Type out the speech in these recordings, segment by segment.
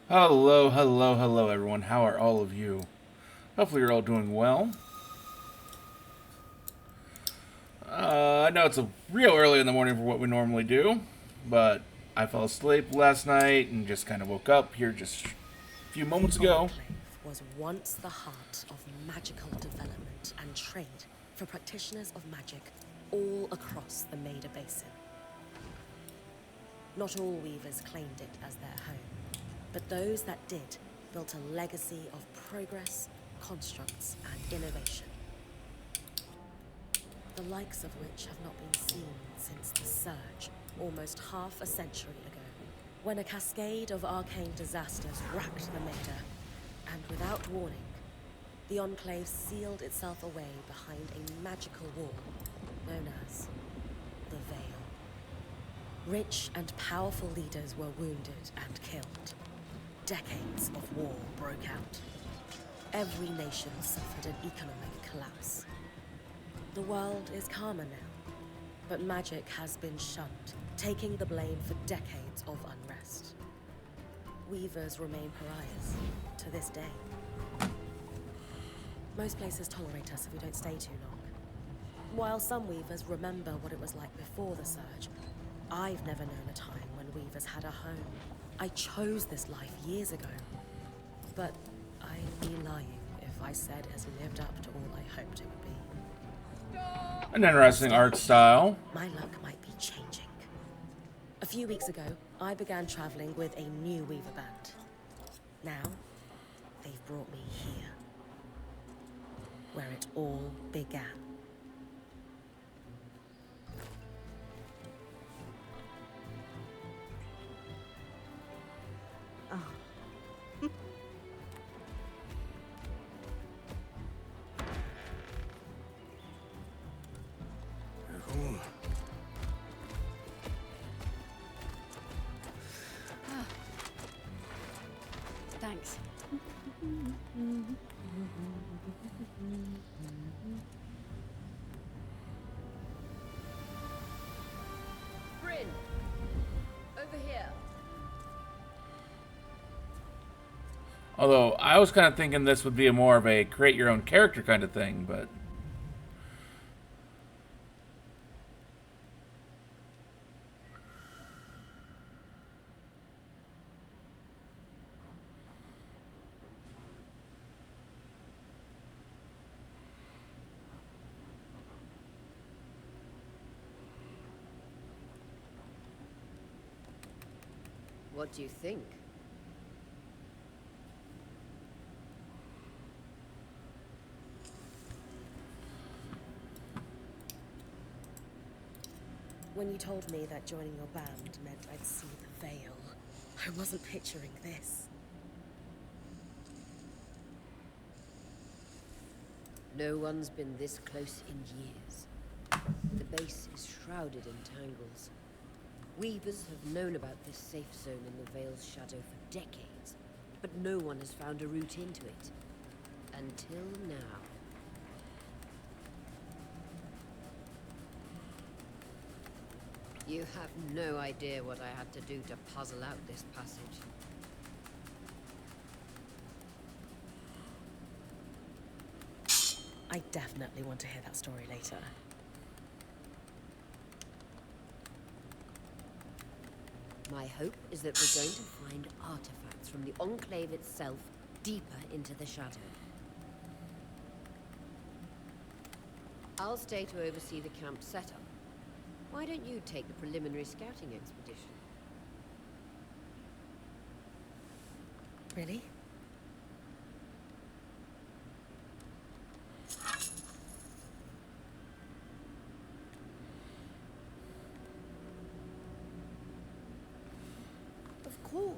Hello, hello, hello, everyone. How are all of you? Hopefully, you're all doing well. I know it's a real early in the morning for what we normally do, but I fell asleep last night and just kind of woke up here just a few The moments ago. Enclave was once the heart of magical development and trade for practitioners of magic all across the Maida Basin. Not all weavers claimed it as their home, but those that did built a legacy of progress, constructs, and innovation, the likes of which have not been seen since the Surge, almost half a century ago, when a cascade of arcane disasters racked the Maida, and without warning, the Enclave sealed itself away behind a magical wall known as the Veil. Rich and powerful leaders were wounded and killed. Decades of war broke out. Every nation suffered an economic collapse. The world is calmer now, but magic has been shunned, taking the blame for decades of unrest. Weavers remain pariahs to this day. Most places tolerate us if we don't stay too long. While some weavers remember what it was like before the Surge, I've never known a time when weavers had a home. I chose this life years ago, but I'd be lying if I said it has lived up to all I hoped it would be. An interesting art style. My luck might be changing. A few weeks ago, I began traveling with a new weaver band. Now, they've brought me here, where it all began. Thanks. Bryn, over here. Although I was kind of thinking this would be more of a create your own character kind of thing, but What do you think? When you told me that joining your band meant I'd see the Veil, I wasn't picturing this. No one's been this close in years. The base is shrouded in tangles. Weavers have known about this safe zone in the Veil's shadow for decades, but no one has found a route into it. Until now. You have no idea what I had to do to puzzle out this passage. I definitely want to hear that story later. My hope is that we're going to find artifacts from the Enclave itself deeper into the shadow. I'll stay to oversee the camp setup. Why don't you take the preliminary scouting expedition? Really? Of course.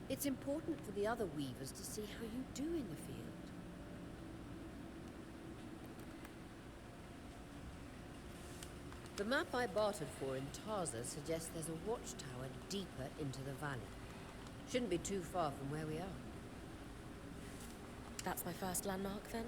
It's important for the other weavers to see how you do in the field. The map I bartered for in Tarza suggests there's a watchtower deeper into the valley. Shouldn't be too far from where we are. That's my first landmark, then?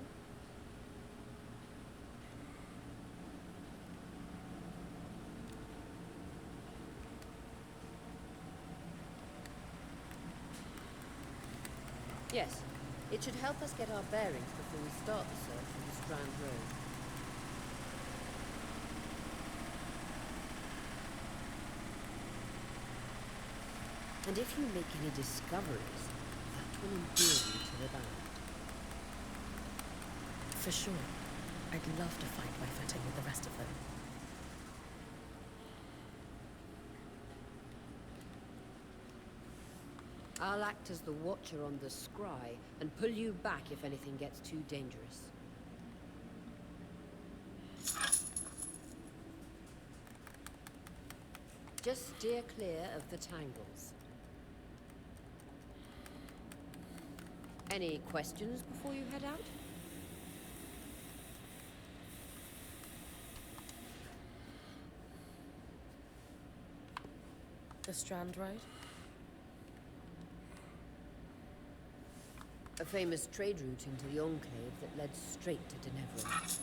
It should help us get our bearings before we start the search on the Strand Road. And if you make any discoveries, that will endear you to the band. For sure. I'd love to find my footing with the rest of them. I'll act as the watcher on the scry and pull you back if anything gets too dangerous. Just steer clear of the tangles. Any questions before you head out? The Strand Road? A famous trade route into the Enclave that led straight to Denevra,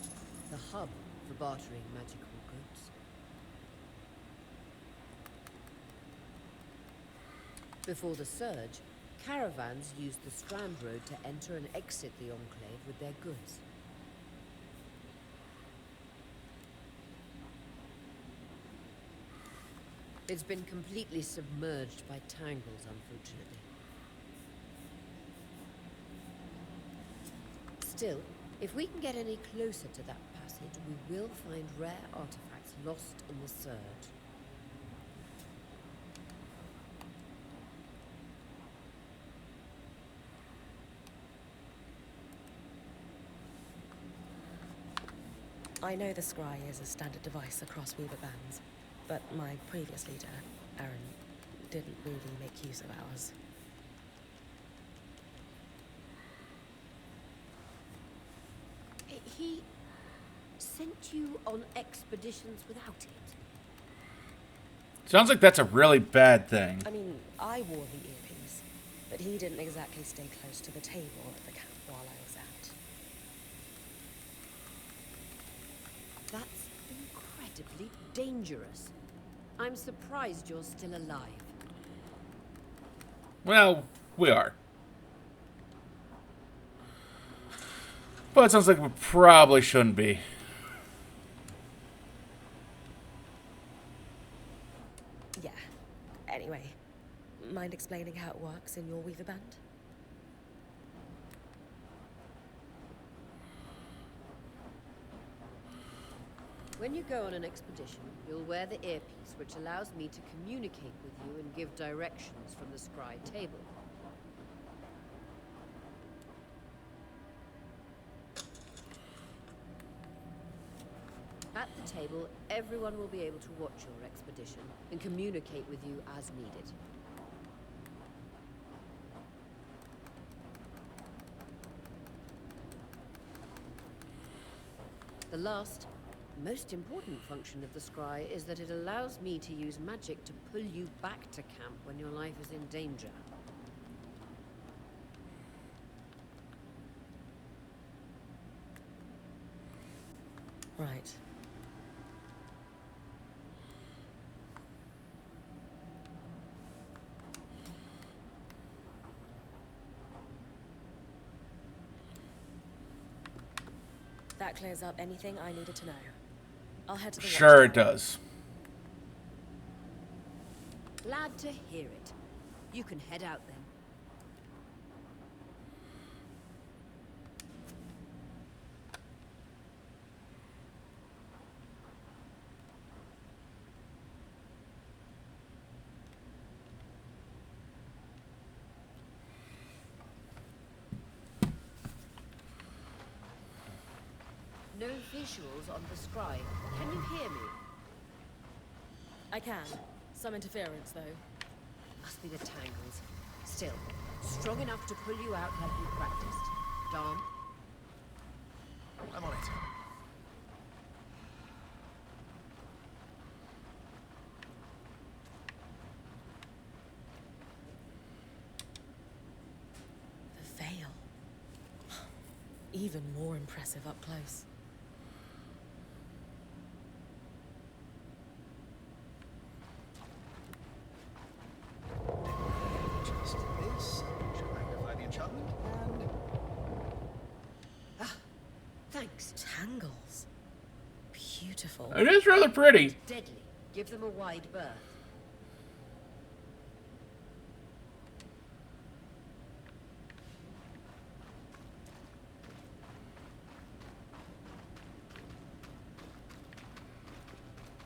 the hub for bartering magical goods. Before the Surge, caravans used the Strand Road to enter and exit the Enclave with their goods. It's been completely submerged by tangles, unfortunately. Still, if we can get any closer to that passage, we will find rare artifacts lost in the Surge. I know the scry is a standard device across Weaver bands, but my previous leader, Aaron, didn't really make use of ours. He sent you on expeditions without it? Sounds like that's a really bad thing. I mean, I wore the earpiece, but he didn't exactly stay close to the table at the camp while I was out. That's incredibly dangerous. I'm surprised you're still alive. Well, we are. But it sounds like we probably shouldn't be. Yeah. Anyway, mind explaining how it works in your Weaver band? When you go on an expedition, you'll wear the earpiece, which allows me to communicate with you and give directions from the scry table. At the table, everyone will be able to watch your expedition and communicate with you as needed. The last, most important function of the scry is that it allows me to use magic to pull you back to camp when your life is in danger. Right. That clears up anything I needed to know. I'll head to the Sure it watchtower. does. Glad to hear it. You can head out then. No visuals on the scry. Can you hear me? I can. Some interference, though. Must be the tangles. Still, strong enough to pull you out like you practiced. Dom? I'm on it. The veil. Even more impressive up close. Just this. Should magnify the enchantment and beautiful. It is rather pretty. Deadly. Give them a wide berth.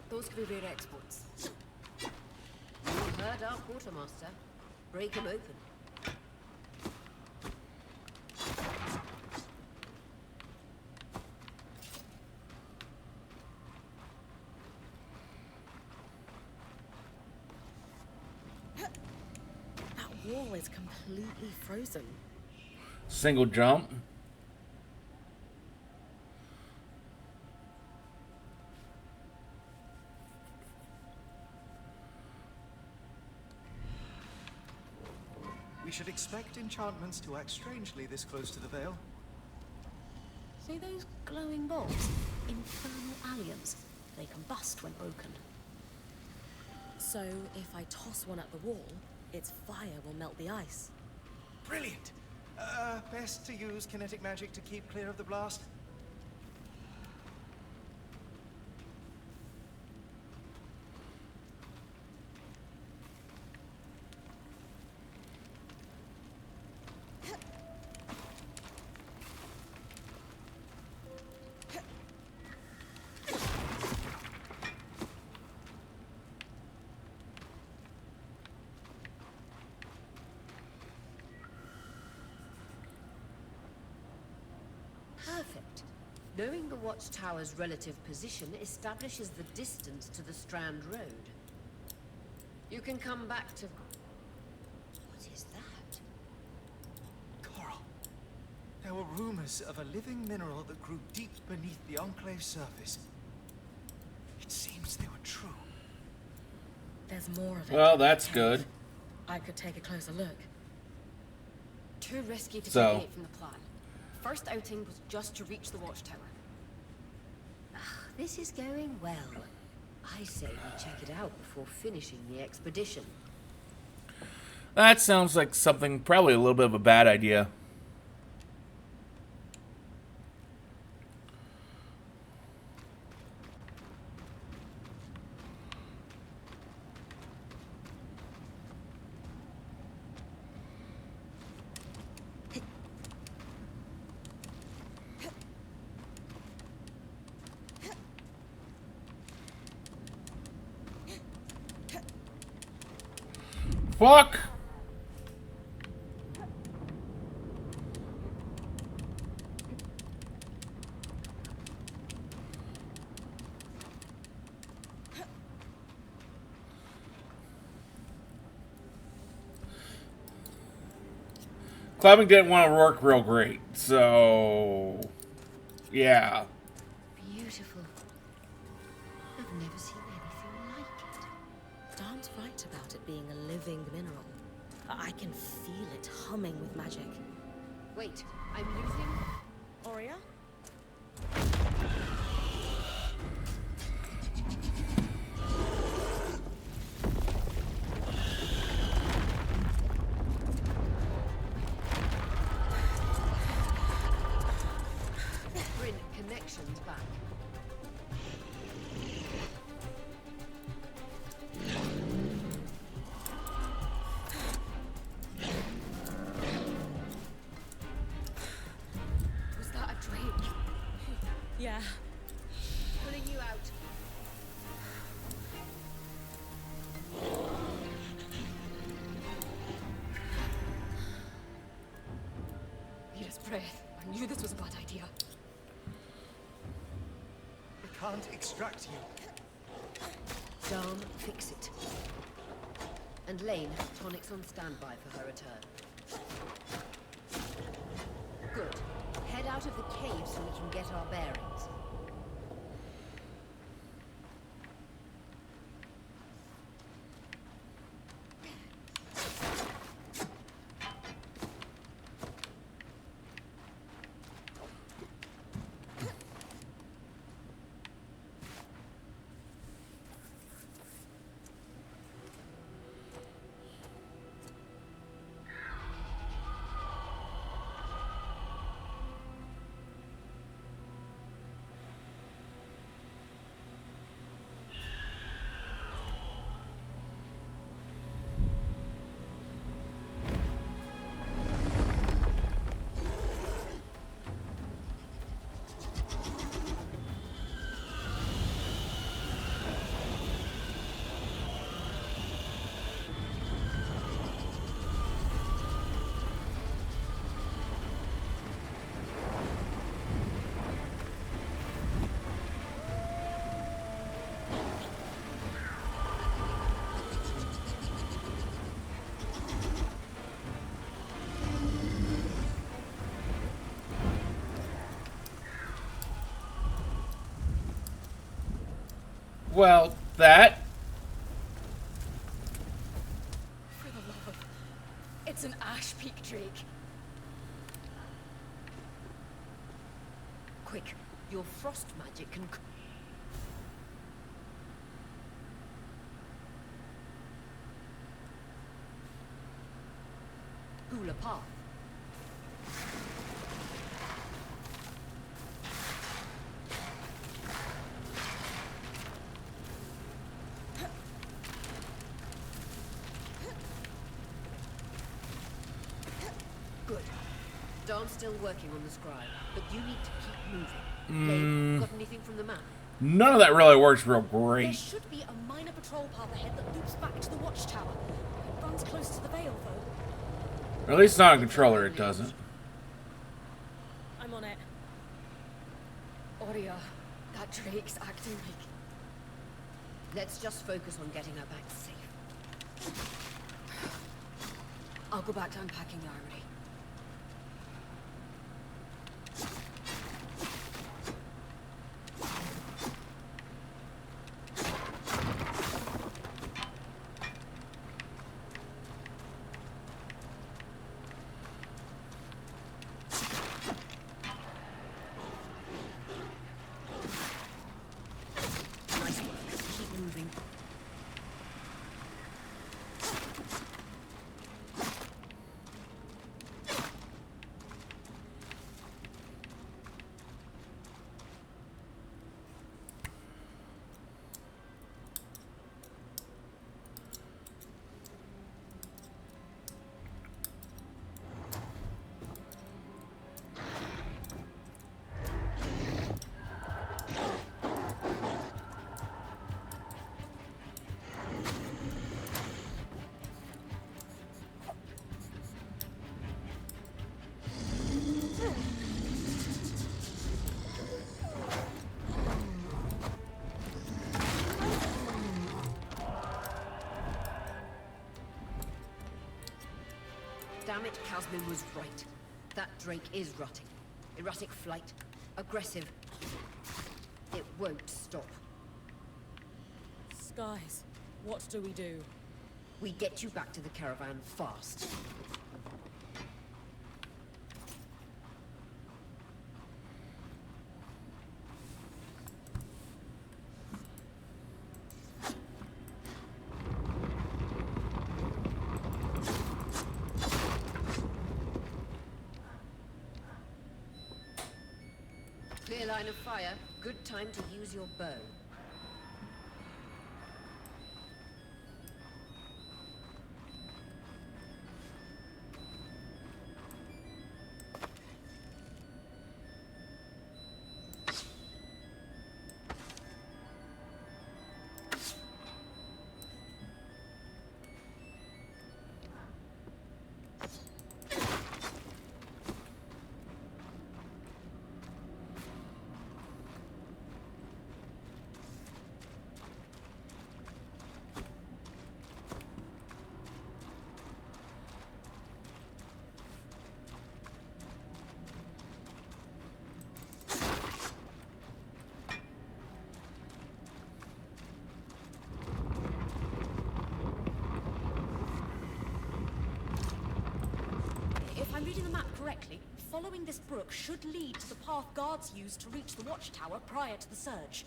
Those could be rare exports. You heard our quartermaster. Break him open. That wall is completely frozen. Single jump. We should expect enchantments to act strangely this close to the Veil. See those glowing bolts? Infernal alliums. They combust when broken. So if I toss one at the wall, its fire will melt the ice. Brilliant! Best to use kinetic magic to keep clear of the blast. Perfect. Knowing the watchtower's relative position establishes the distance to the Strand Road. You can come back to... What is that? Coral. There were rumors of a living mineral that grew deep beneath the Enclave's surface. It seems they were true. There's more of it. Well, in the that's cave. good. I could take a closer look. Too risky to So- deviate from the plan. First outing was just to reach the watchtower. This is going well. I say we check it out before finishing the expedition. That sounds like something, probably a little bit of a bad idea. Fuck! Climbing didn't want to work real great, so yeah. Beautiful. I've never seen anything like it. Dan's right about it being a living mineral. I can feel it humming with magic. Wait, I'm losing... Aurea? Bryn, connections back. Was that a dream? Yeah. Pulling you out. Yes, breath. I knew this was a bad idea. We can't extract you. Dan, fix it. And Lane, tonics on standby for her return. Good. Head out of the cave so we can get our bearings. Well, that. For the love of... It's an Ash Peak Drake. Quick, your frost magic can... Cool apart. Good. Darn's still working on the scribe, but you need to keep moving. Dave, got anything from the map? None of that really works real There great. should be a minor patrol path ahead that loops back to the watchtower. It runs close to the Vale, though. Or at least not on controller, it doesn't. I'm on it. Aurea, that Drake's acting like... Let's just focus on getting her back safe. I'll go back to unpacking the armory. Nice work. Keep moving. Damn it, Casmin was right. That Drake is rotting. Erratic flight. Aggressive. It won't stop. Skies, what do we do? We get you back to the caravan fast. Clear line of fire. Good time to use your bow. If I'm reading the map correctly, following this brook should lead to the path guards used to reach the watchtower prior to the surge.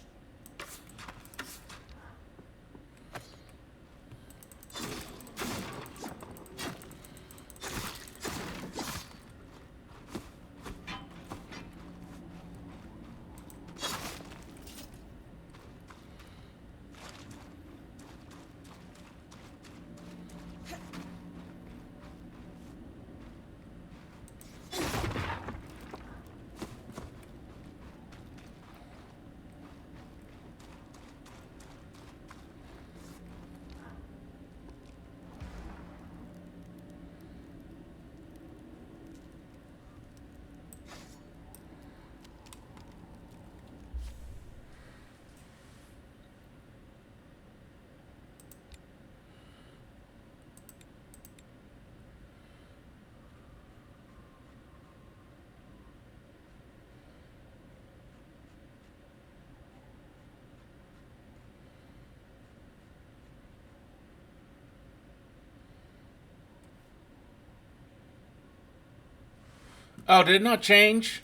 Oh, did it not change?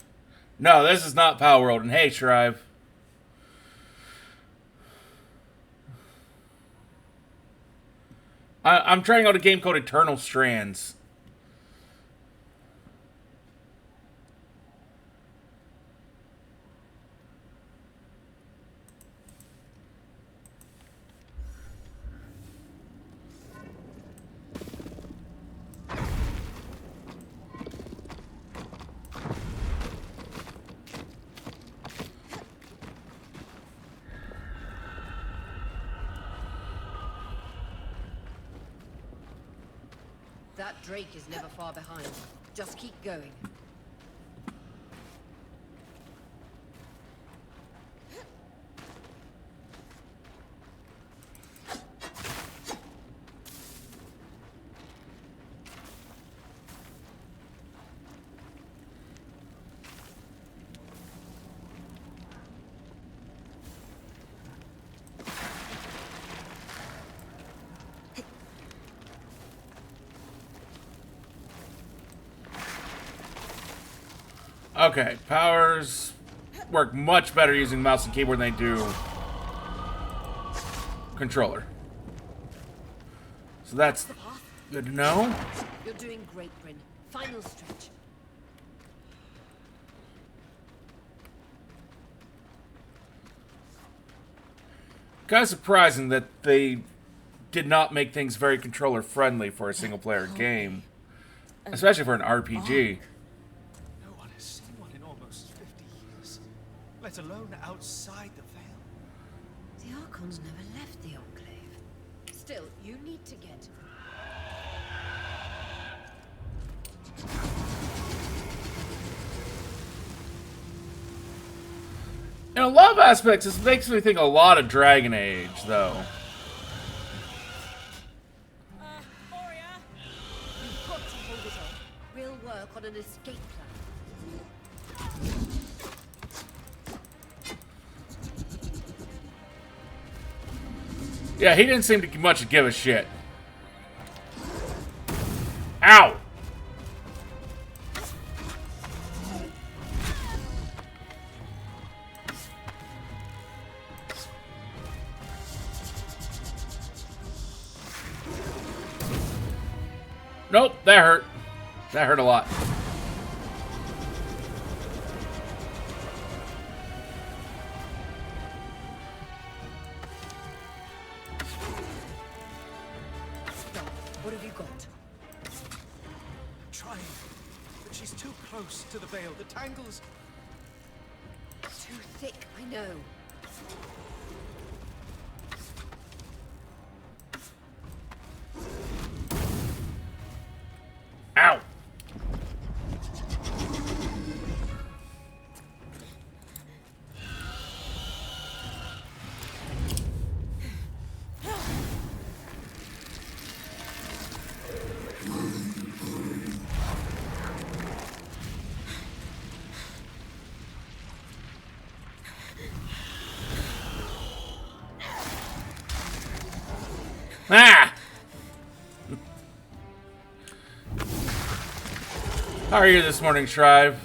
No, this is not Power World. And hey, Shrive. I'm trying out a game called Eternal Strands. That Drake is never far behind. Just keep going. Okay, powers work much better using mouse and keyboard than they do controller. So that's good to know. You're doing great, Bryn. Final stretch. Kind of surprising that they did not make things very controller friendly for a single player game, especially for an RPG. No one has seen one in almost 50 years, let alone outside the Veil. The Archons never left the Enclave. Still, you need to get... In a lot of aspects, this makes me think a lot of Dragon Age, though. You've got to hold it off. We'll work on an escape plan. Yeah, he didn't seem to much give a shit. Ow! Nope, that hurt. That hurt a lot. What have you got? Trying, but she's too close to the Veil. The tangles... Too thick, I know. Ow! Ah! How are you this morning, Shrive?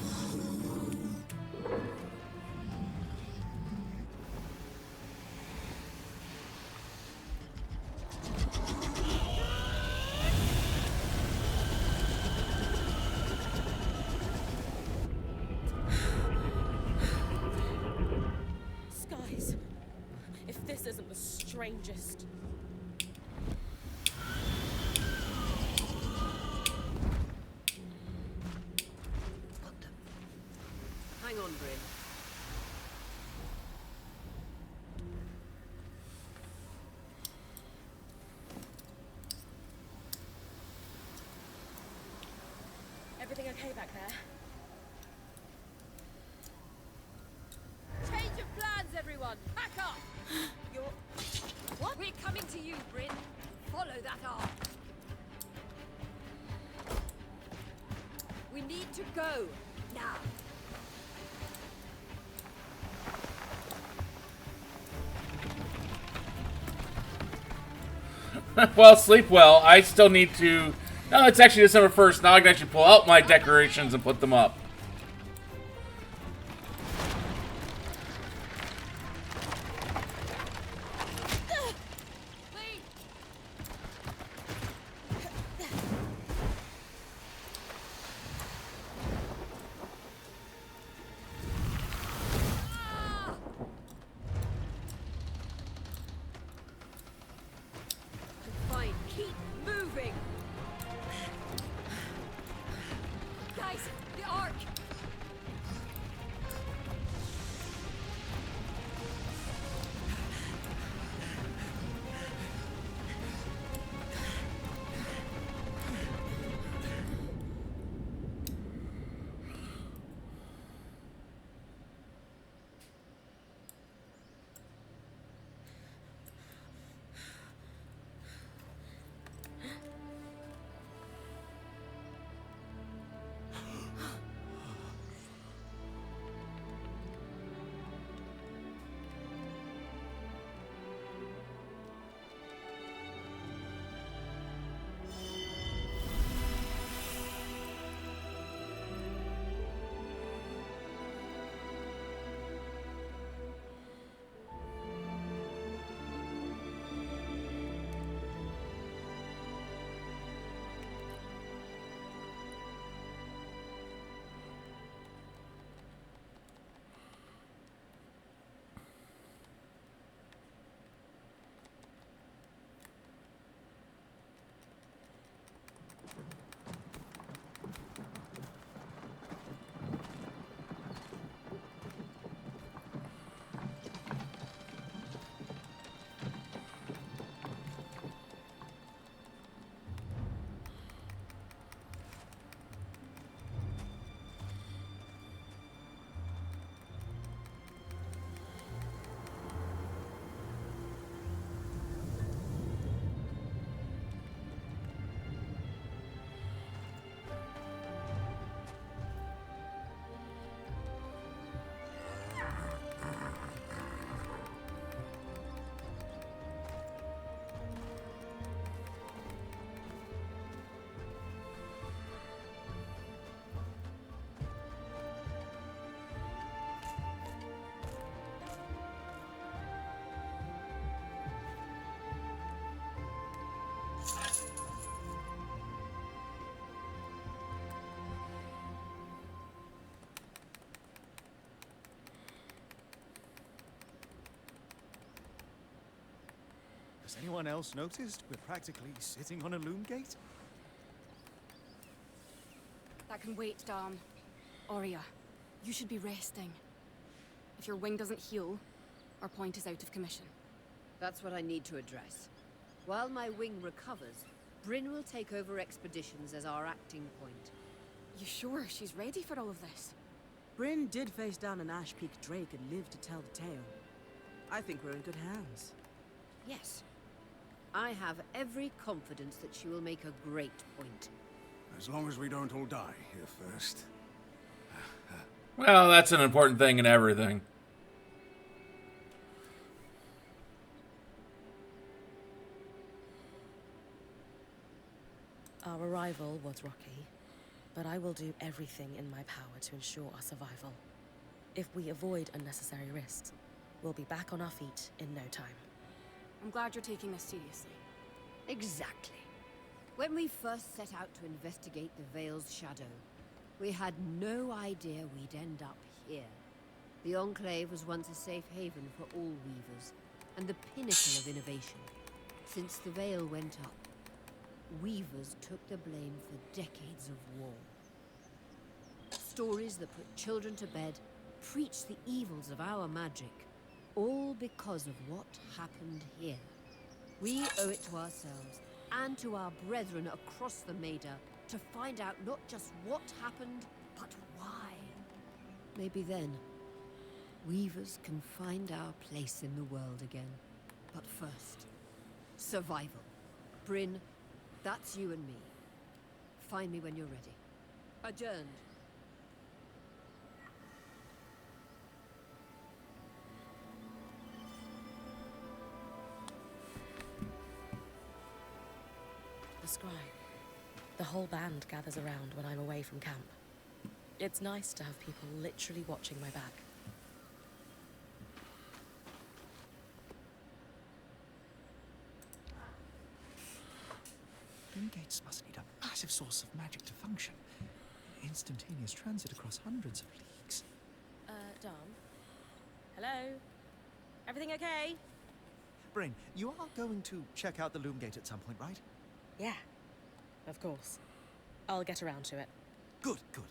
Skies. If this isn't the strangest. What the... Hang on, Bryn. Everything okay back there? Change of plans, everyone! Pack up! You're... What? We're coming to you, Bryn. Follow that arc. We need to go. Now. Well, sleep well. I still need to... No, it's actually December 1st. Now I can actually pull out my decorations and put them up. Has anyone else noticed we're practically sitting on a loom gate? That can wait, Dom. Aurea, you should be resting. If your wing doesn't heal, our point is out of commission. That's what I need to address. While my wing recovers, Bryn will take over expeditions as our acting point. You sure she's ready for all of this? Bryn did face down an Ash Peak Drake and lived to tell the tale. I think we're in good hands. Yes. I have every confidence that she will make a great point. As long as we don't all die here first. Well, that's an important thing in everything. Our arrival was rocky, but I will do everything in my power to ensure our survival. If we avoid unnecessary risks, we'll be back on our feet in no time. I'm glad you're taking this seriously. Exactly. When we first set out to investigate the Veil's shadow, we had no idea we'd end up here. The Enclave was once a safe haven for all weavers, and the pinnacle of innovation. Since the Veil went up, weavers took the blame for decades of war. Stories that put children to bed preached the evils of our magic, all because of what happened here. We owe it to ourselves and to our brethren across the Maida to find out not just what happened, but why. Maybe then, weavers can find our place in the world again. But first, survival. Bryn, that's you and me. Find me when you're ready. Adjourned. The scribe. The whole band gathers around when I'm away from camp. It's nice to have people literally watching my back. Loom gates must need a massive source of magic to function. Instantaneous transit across hundreds of leagues. Dom? Hello? Everything okay? Bryn, you are going to check out the loom gate at some point, right? Yeah. Of course. I'll get around to it. Good, good.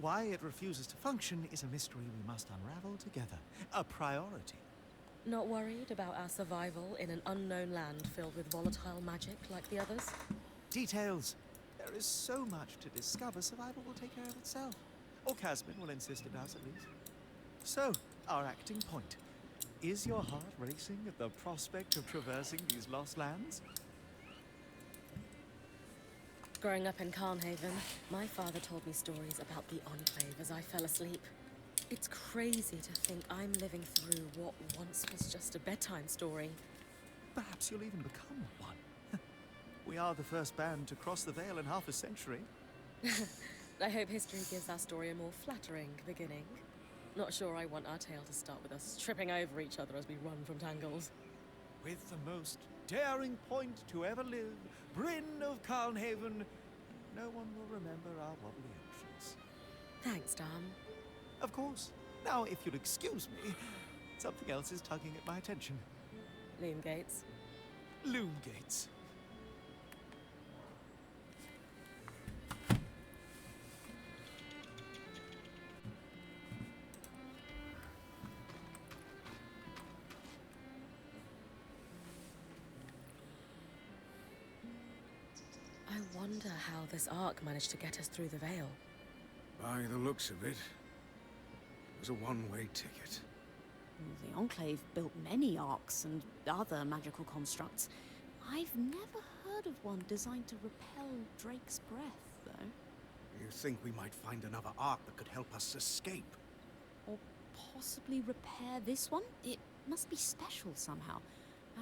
Why it refuses to function is a mystery we must unravel together. A priority. Not worried about our survival in an unknown land filled with volatile magic like the others? Details. There is so much to discover, survival will take care of itself. Or Casman will insist it does, at least. So, our acting point. Is your heart racing at the prospect of traversing these lost lands? Growing up in Carnhaven, my father told me stories about the Enclave as I fell asleep. It's crazy to think I'm living through what once was just a bedtime story. Perhaps you'll even become one. We are the first band to cross the Veil in half a century. I hope history gives our story a more flattering beginning. Not sure I want our tale to start with us tripping over each other as we run from tangles. With the most daring point to ever live, Bryn of Carnhaven, no one will remember our wobbly actions. Thanks, Dom. Of course. Now, if you'll excuse me, something else is tugging at my attention. Loom gates. Loom gates. I wonder how this arc managed to get us through the Veil. By the looks of it, it was a one-way ticket. The Enclave built many arcs and other magical constructs. I've never heard of one designed to repel Drake's breath, though. You think we might find another arc that could help us escape? Or possibly repair this one? It must be special somehow.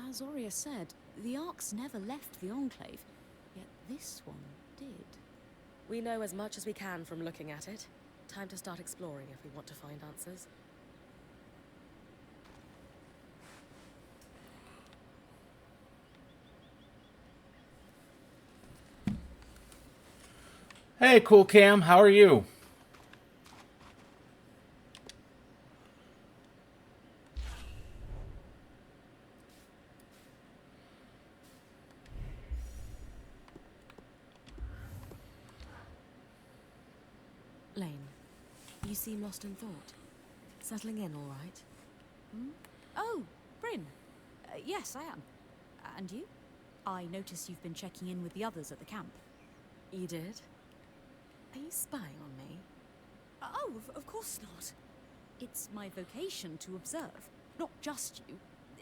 As Aurea said, the arcs never left the Enclave, yet this one did. We know as much as we can from looking at it. Time to start exploring if we want to find answers. Hey, Cool Cam, how are you? Lane, you seem lost in thought. Settling in all right? Hmm? Oh, Bryn. Yes, I am. And you? I notice you've been checking in with the others at the camp. You did? Are you spying on me? Oh, of course not. It's my vocation to observe. Not just you.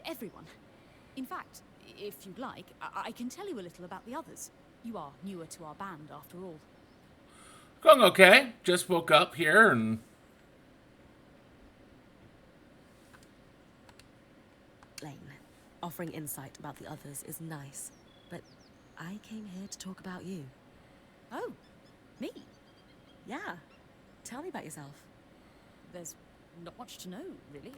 Everyone. In fact, if you'd like, I can tell you a little about the others. You are newer to our band, after all. Going okay. Just woke up here and... Lane, offering insight about the others is nice, but I came here to talk about you. Oh, me? Yeah. Tell me about yourself. There's not much to know, really.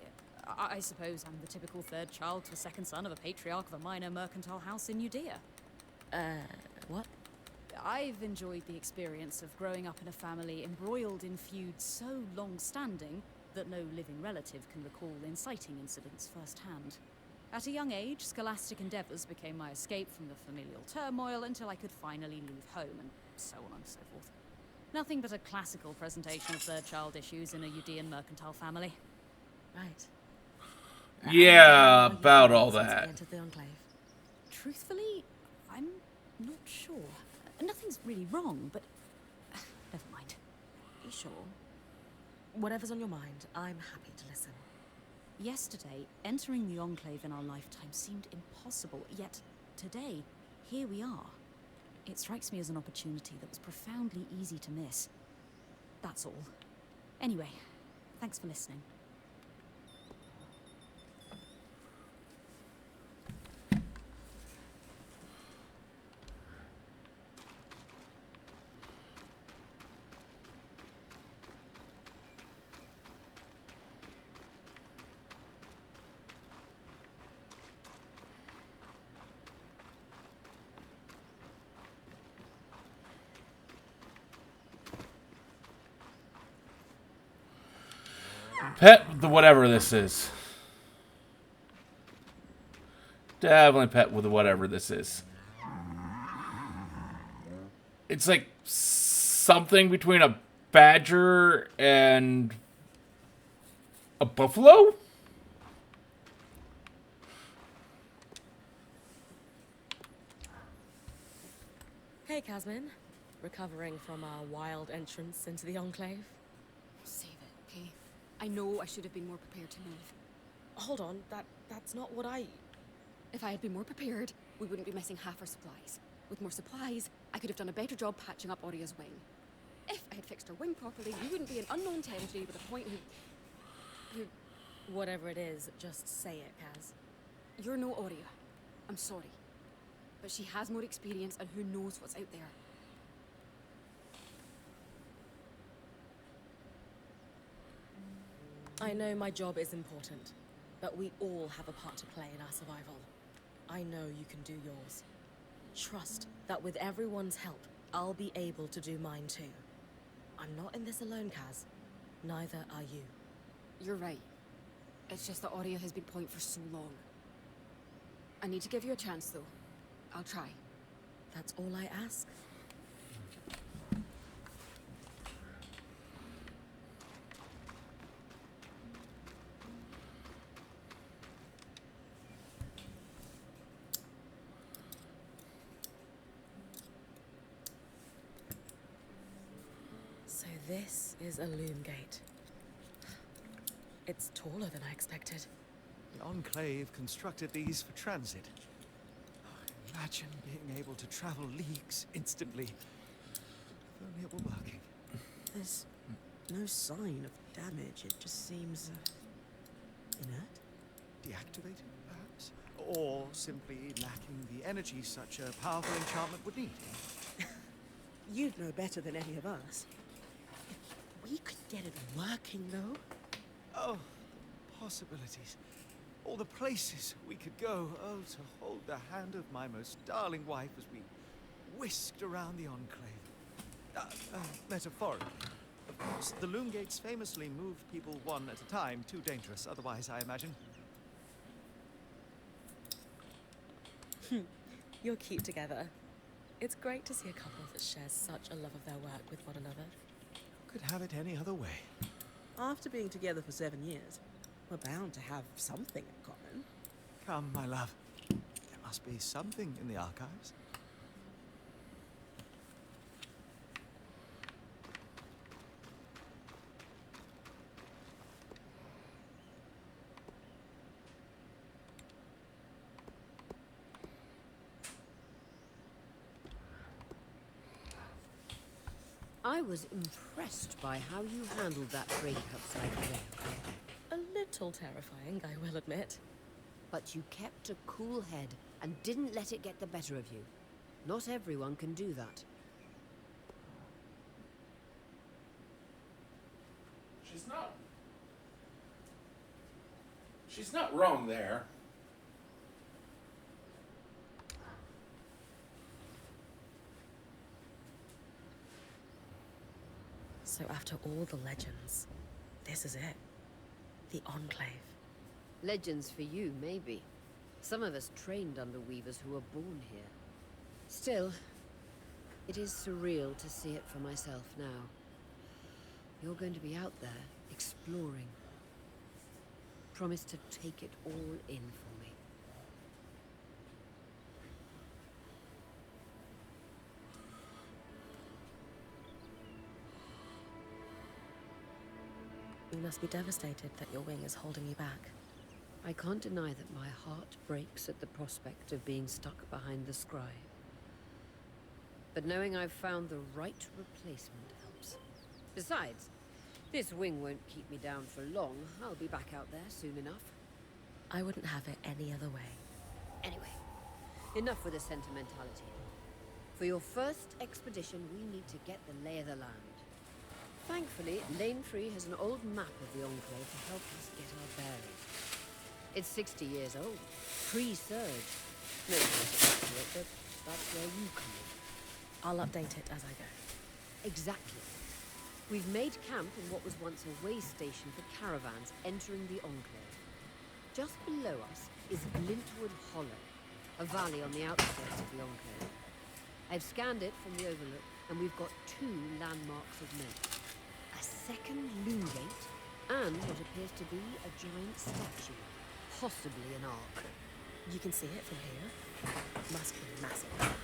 I suppose I'm the typical third child to a second son of a patriarch of a minor mercantile house in Judea. What? I've enjoyed the experience of growing up in a family embroiled in feuds so long-standing that no living relative can recall inciting incidents firsthand. At a young age, scholastic endeavours became my escape from the familial turmoil until I could finally leave home, and so on and so forth. Nothing but a classical presentation of third-child issues in a Judean mercantile family. Right. Yeah, How you about feeling all since that. we entered the Enclave? Truthfully, I'm not sure. Nothing's really wrong, but never mind. You sure? Whatever's on your mind, I'm happy to listen. Yesterday, entering the Enclave in our lifetime seemed impossible, yet today, here we are. It strikes me as an opportunity that was profoundly easy to miss. That's all. Anyway, thanks for listening. Pet the whatever this is. Definitely pet with whatever this is. It's like something between a badger and a buffalo? Hey, Casmin. Recovering from our wild entrance into the Enclave? Save it, okay? I know I should have been more prepared to move. Hold on, that's not what I... If I had been more prepared, we wouldn't be missing half our supplies. With more supplies, I could have done a better job patching up Oria's wing. If I had fixed her wing properly, we wouldn't be in unknown territory with a point who... Whatever it is, just say it, Kaz. You're no Oria. I'm sorry. But she has more experience and who knows what's out there. I know my job is important, but we all have a part to play in our survival. I know you can do yours. Trust that with everyone's help, I'll be able to do mine too. I'm not in this alone, Kaz. Neither are you. You're right. It's just that Oria has been point for so long. I need to give you a chance, though. I'll try. That's all I ask. So this is a loom gate. It's taller than I expected. The Enclave constructed these for transit. Imagine being able to travel leagues instantly. If only it were working. There's no sign of damage. It just seems inert. Deactivated, perhaps? Or simply lacking the energy such a powerful enchantment would need. You'd know better than any of us. If we could get it working, though. Oh, the possibilities. All the places we could go. Oh, to hold the hand of my most darling wife as we whisked around the Enclave. Metaphorically. Of course, the loom gates famously moved people one at a time. Too dangerous, otherwise, I imagine. You'll keep together. It's great to see a couple that shares such a love of their work with one another. could have it any other way? After being together for 7 years, we're bound to have something in common. Come, my love. There must be something in the archives. I was impressed by how you handled that break upside down. A little terrifying, I will admit. But you kept a cool head and didn't let it get the better of you. Not everyone can do that. She's not wrong there. So after all the legends, this is it. The Enclave. Legends for you, maybe. Some of us trained under weavers who were born here. Still, it is surreal to see it for myself now. You're going to be out there, exploring. Promise to take it all in for me. You must be devastated that your wing is holding you back. I can't deny that my heart breaks at the prospect of being stuck behind the scry. But knowing I've found the right replacement helps. Besides, this wing won't keep me down for long. I'll be back out there soon enough. I wouldn't have it any other way. Anyway, enough with the sentimentality. For your first expedition, we need to get the lay of the land. Thankfully, Lane 3 has an old map of the Enclave to help us get our bearings. It's 60 years old, pre-Surge. No politics to it, but that's where you come in. I'll update it as I go. Exactly. We've made camp in what was once a way station for caravans entering the Enclave. Just below us is Glintwood Hollow, a valley on the outskirts of the Enclave. I've scanned it from the overlook, and we've got 2 landmarks of note. A second loom gate, and what appears to be a giant statue, possibly an ark. You can see it from here. Must be massive.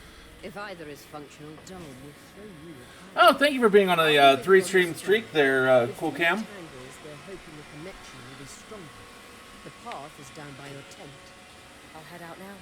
If either is functional, Dom will throw you a Oh, thank you for being on a 3-stream streak there, Cool Cam. Tangles, we're hoping the connection will be stronger. The path is down by your tent. I'll head out now.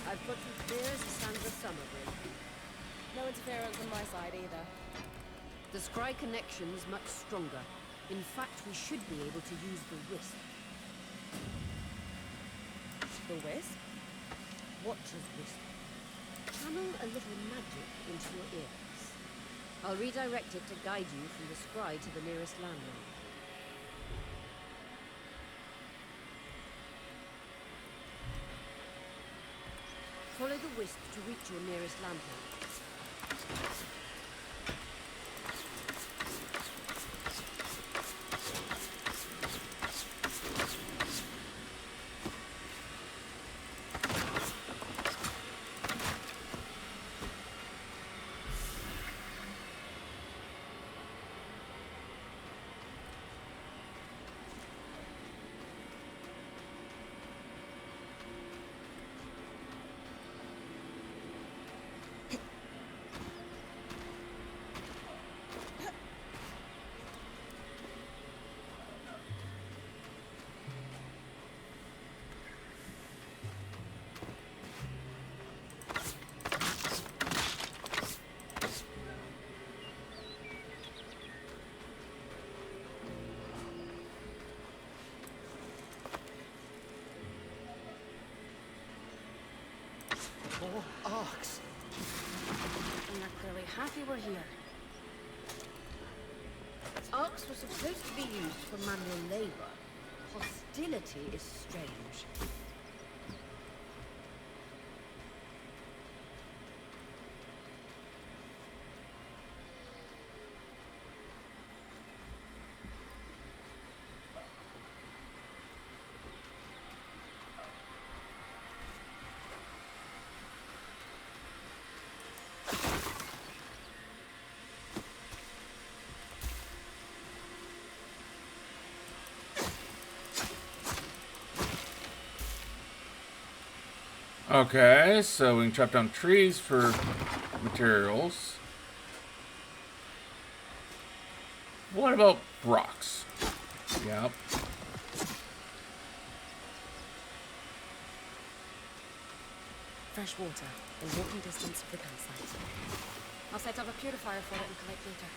I've put you clear as a Sandra summer break. No interference on my side either. The scry connection's much stronger. In fact, we should be able to use the wisp. The Wisp? Watcher's wisp. Channel a little magic into your ears. I'll redirect it to guide you from the scry to the nearest landmark. Follow the wisp to reach your nearest landmark. More arcs. And they're clearly happy we're here. Arcs were supposed to be used for manual labor. Hostility is strange. Okay, so we can chop down trees for materials. What about rocks? Yep. Fresh water in walking distance of the campsite. I'll set up a purifier for it and collect later.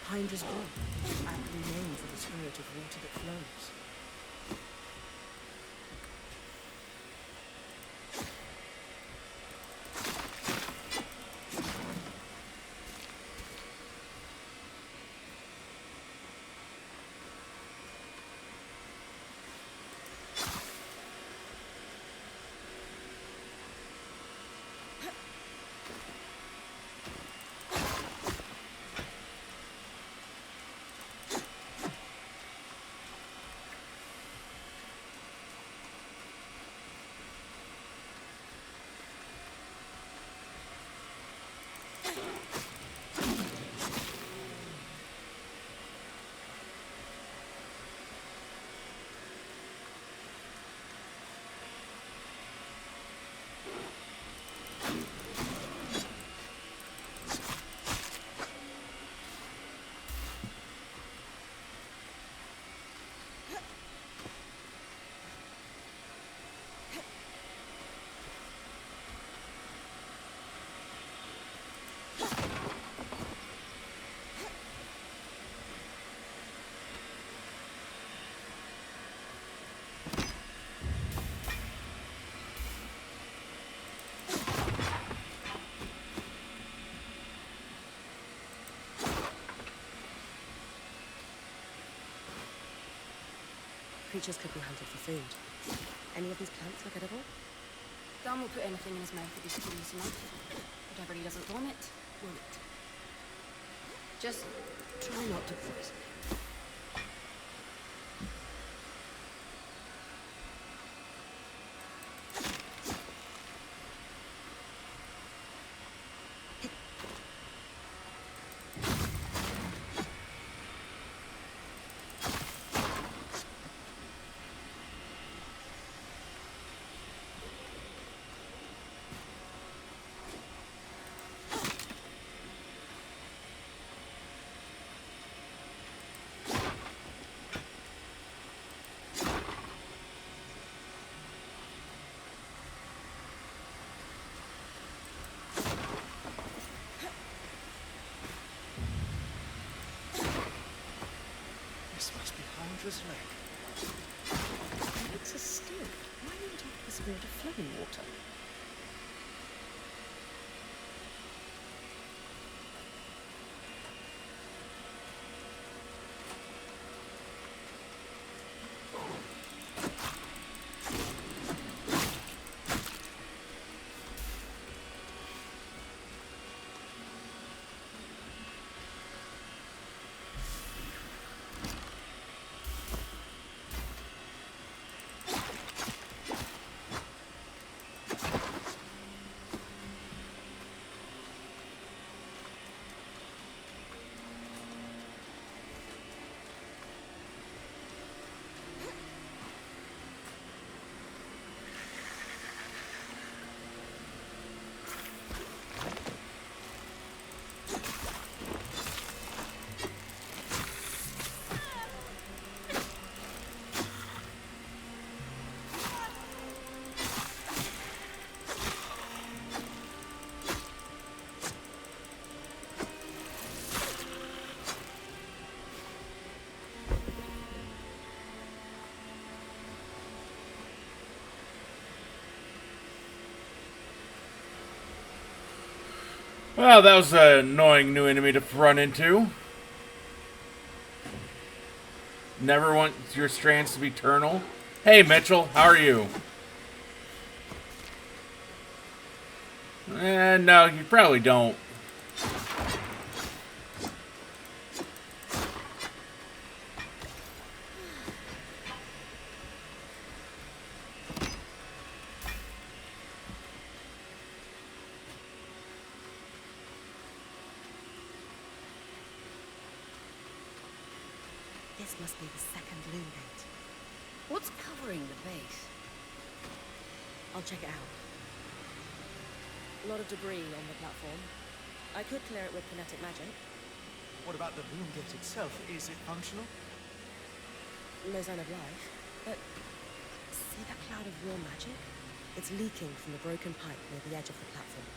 Hydra's brook, aptly named for the spirit of water that flows. Creatures could be hunted for food. Any of these plants look edible? Dan will put anything in his mouth if he's curious enough. Whatever he doesn't vomit, won't. Just try not to poison it. This must be Hydra's leg. It's a still. Why not talk to the spirit of flowing water? Well, that was an annoying new enemy to run into. Never want your strands to be eternal. Hey, Mitchell, how are you? No, you probably don't. This must be the second loom gate. What's covering the base? I'll check it out. A lot of debris on the platform. I could clear it with kinetic magic. What about the loom gate itself? Is it functional? No sign of life. But see that cloud of raw magic? It's leaking from the broken pipe near the edge of the platform.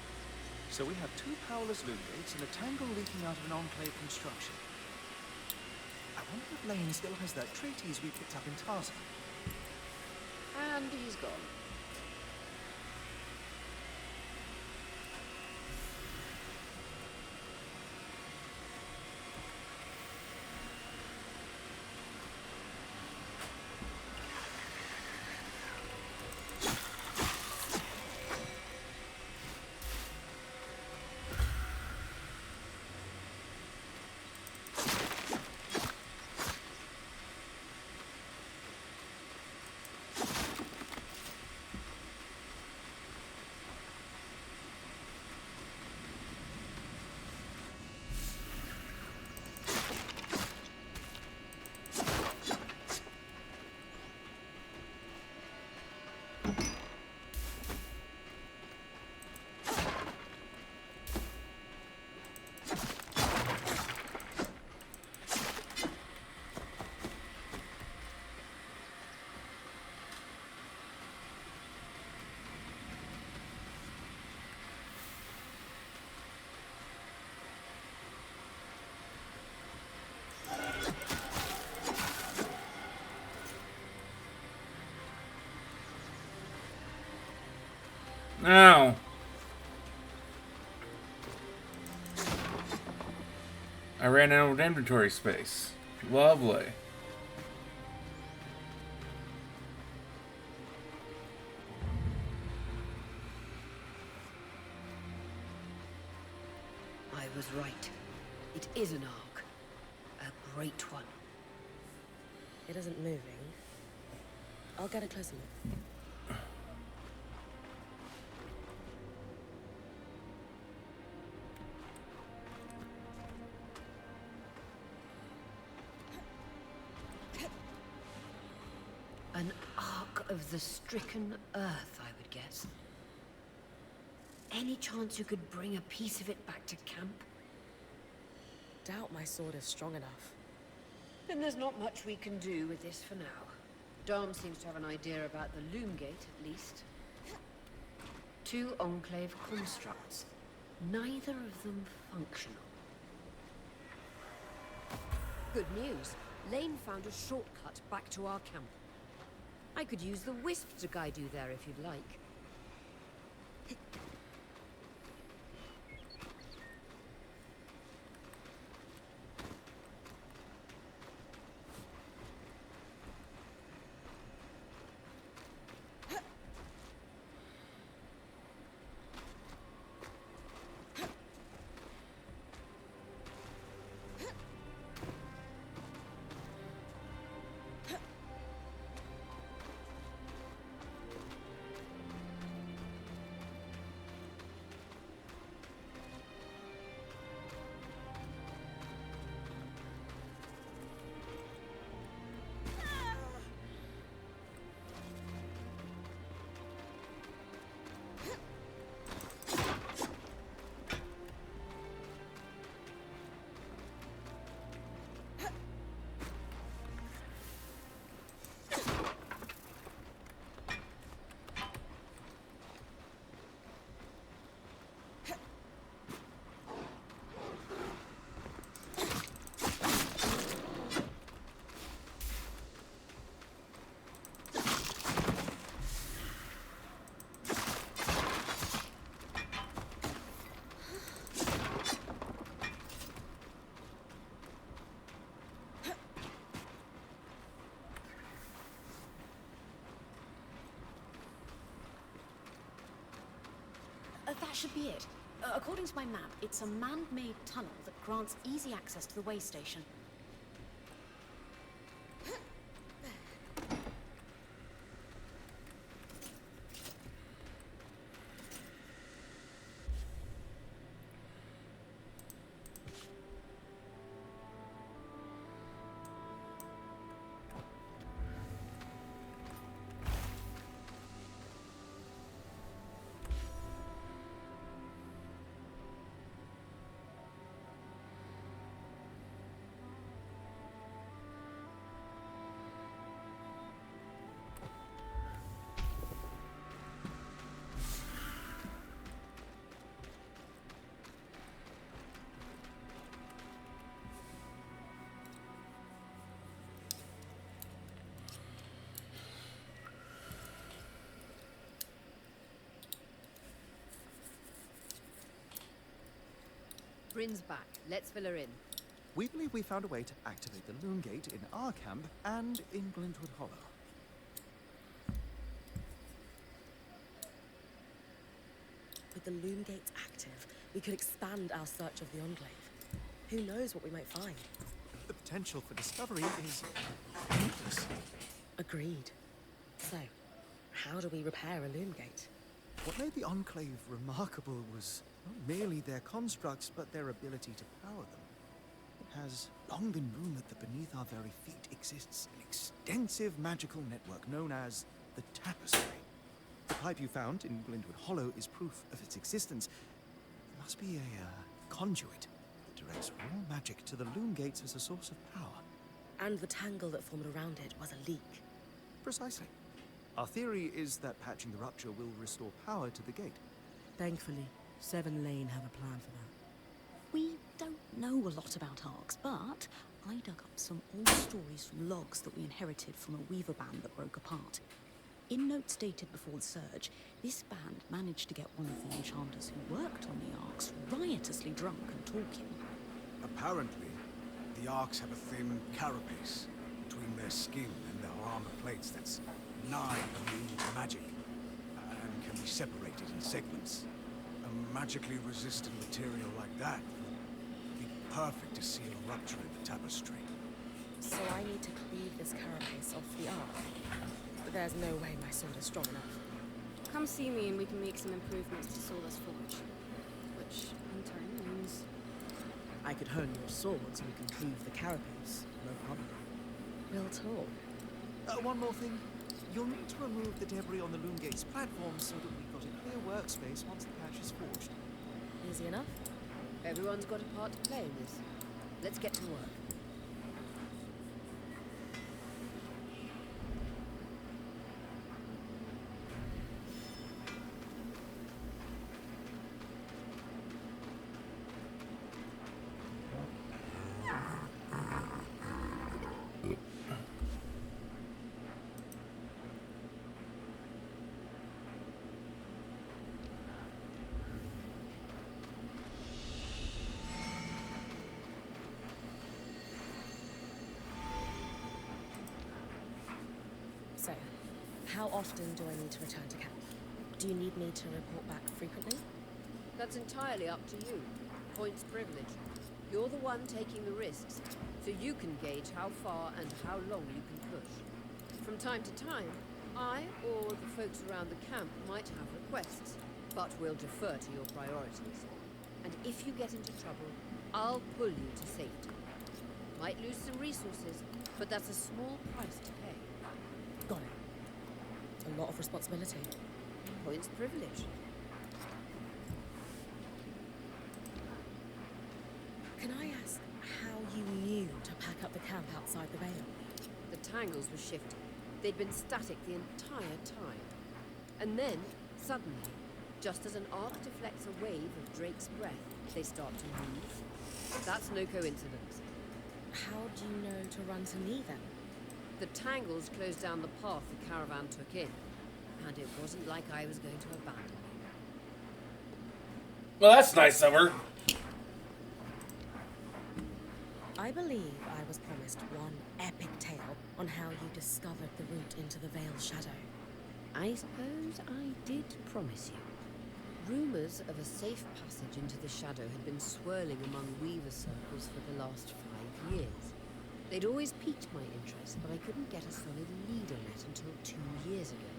So we have two powerless loom gates and a tangle leaking out of an enclave construction. I wonder if Lane still has that treatise we picked up in Tarzan. And he's gone. Ow. I ran out of inventory space. Lovely. I was right. It is an ark. A great one. It isn't moving. I'll get a closer look. An ark of the stricken earth, I would guess. Any chance you could bring a piece of it back to camp? Doubt my sword is strong enough. Then there's not much we can do with this for now. Dom seems to have an idea about the loom gate, at least. 2 enclave constructs. Neither of them functional. Good news. Lane found a shortcut back to our camp. I could use the wisp to guide you there if you'd like. That should be it. According to my map, it's a man-made tunnel that grants easy access to the way station. Bryn's back. Let's fill her in. We believe we found a way to activate the Loon Gate in our camp and in Glintwood Hollow. With the Loom Gates active, we could expand our search of the Enclave. Who knows what we might find? The potential for discovery is endless. Agreed. So, how do we repair a Loom Gate? What made the Enclave remarkable was not merely their constructs, but their ability to power them. It has long been rumored that beneath our very feet exists an extensive magical network known as the Tapestry. The pipe you found in Glintwood Hollow is proof of its existence. It must be a conduit that directs raw magic to the Loom Gates as a source of power. And the tangle that formed around it was a leak. Precisely. Our theory is that patching the rupture will restore power to the gate. Thankfully, Seven Lane have a plan for that. We don't know a lot about arcs, but I dug up some old stories from logs that we inherited from a weaver band that broke apart. In notes dated before the Surge, this band managed to get one of the enchanters who worked on the arcs riotously drunk and talking. Apparently, the Arks have a thin carapace between their skin and their armor plates that's nigh immune to magic and can be separated in segments. A magically resistant material like that would be perfect to seal a rupture in the tapestry. So I need to cleave this carapace off the arc. But there's no way my sword is strong enough. Come see me and we can make some improvements to Sola's forge. Which, in turn, means... I could hone your sword so we can cleave the carapace. No problem. We'll talk. One more thing. You'll need to remove the debris on the Loom Gates platform so that we've got a clear workspace once the patch is forged. Easy enough? Everyone's got a part to play in this. Let's get to work. So, how often do I need to return to camp? Do you need me to report back frequently? That's entirely up to you. Points privilege. You're the one taking the risks, so you can gauge how far and how long you can push. From time to time, I or the folks around the camp might have requests, but we'll defer to your priorities. And if you get into trouble, I'll pull you to safety. Might lose some resources, but that's a small price to pay. Got it. A lot of responsibility. Points privilege. Can I ask how you knew to pack up the camp outside the Vale? The tangles were shifting. They'd been static the entire time. And then, suddenly, just as an arc deflects a wave of Drake's breath, they start to move. That's no coincidence. How do you know to run to me then? The tangles closed down the path the caravan took in, and it wasn't like I was going to abandon you. Well, that's nice of her. I believe I was promised one epic tale on how you discovered the route into the Vale's shadow. I suppose I did promise you. Rumours of a safe passage into the shadow had been swirling among Weaver circles for the last 5 years. They'd always piqued my interest, but I couldn't get a solid lead on it until 2 years ago.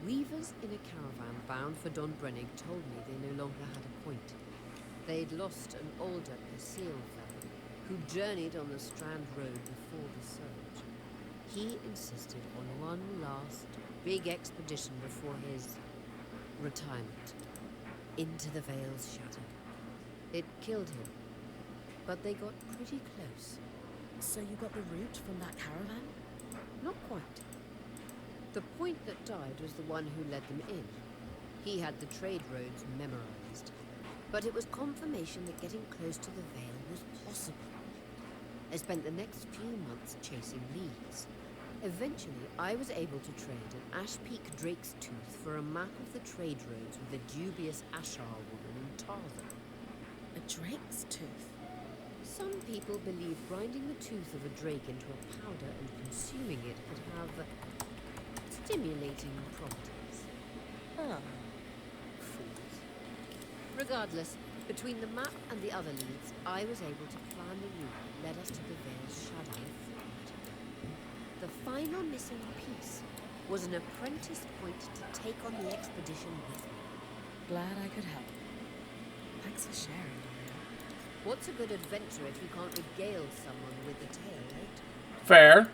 Weavers in a caravan bound for Don Brennig told me they no longer had a point. They'd lost an older Perseal fellow who journeyed on the Strand Road before the surge. He insisted on one last big expedition before his retirement into the Vale's shadow. It killed him, but they got pretty close. So you got the route from that caravan? Not quite. The point that died was the one who led them in. He had the trade roads memorized, but it was confirmation that getting close to the Vale was possible. I spent the next few months chasing leads. Eventually, I was able to trade an Ash Peak Drake's Tooth for a map of the trade roads with a dubious Ashar woman in Tarthan. A drake's tooth? Some people believe grinding the tooth of a drake into a powder and consuming it could have stimulating properties. Ah. Fools. Regardless, between the map and the other leads, I was able to plan the route that led us to the Vale's shadow. The final missing piece was an apprentice point to take on the expedition with me. Glad I could help. Thanks for sharing, Maria. What's a good adventure if you can't regale someone with the tale, right? Fair.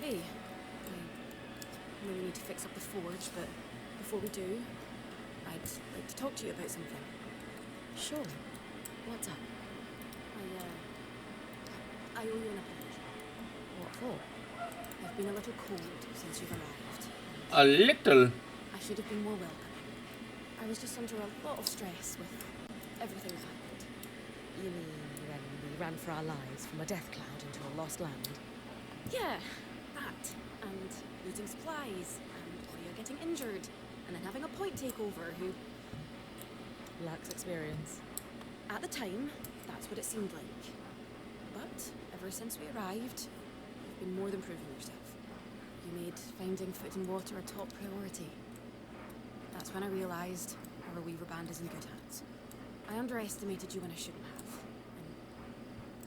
Hey, I know we need to fix up the forge, but before we do, I'd like to talk to you about something. Sure. What's up? I owe you an apology. What for? I've been a little cold since you've arrived. A little. I should have been more welcoming. I was just under a lot of stress with everything that happened. You mean when we ran for our lives from a death cloud into a lost land? Yeah, that. And losing supplies, and Aurea getting injured, and then having a point takeover who, Lacks experience. at the time, that's what it seemed like. But ever since we arrived, you've been more than proving yourself. You made finding food and water a top priority. That's when I realized our Weaver band is in good hands. I underestimated you when I shouldn't have.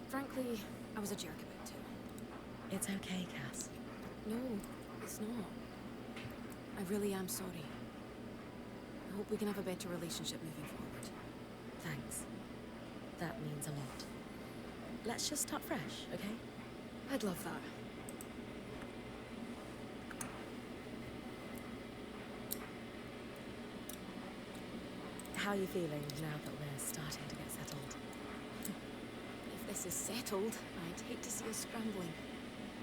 And frankly, I was a jerk about it. It's okay, Cass. No, it's not. I really am sorry. I hope we can have a better relationship moving forward. Thanks. That means a lot. Let's just start fresh, okay? I'd love that. How are you feeling now that we're starting to get settled? If this is settled, I'd hate to see us scrambling.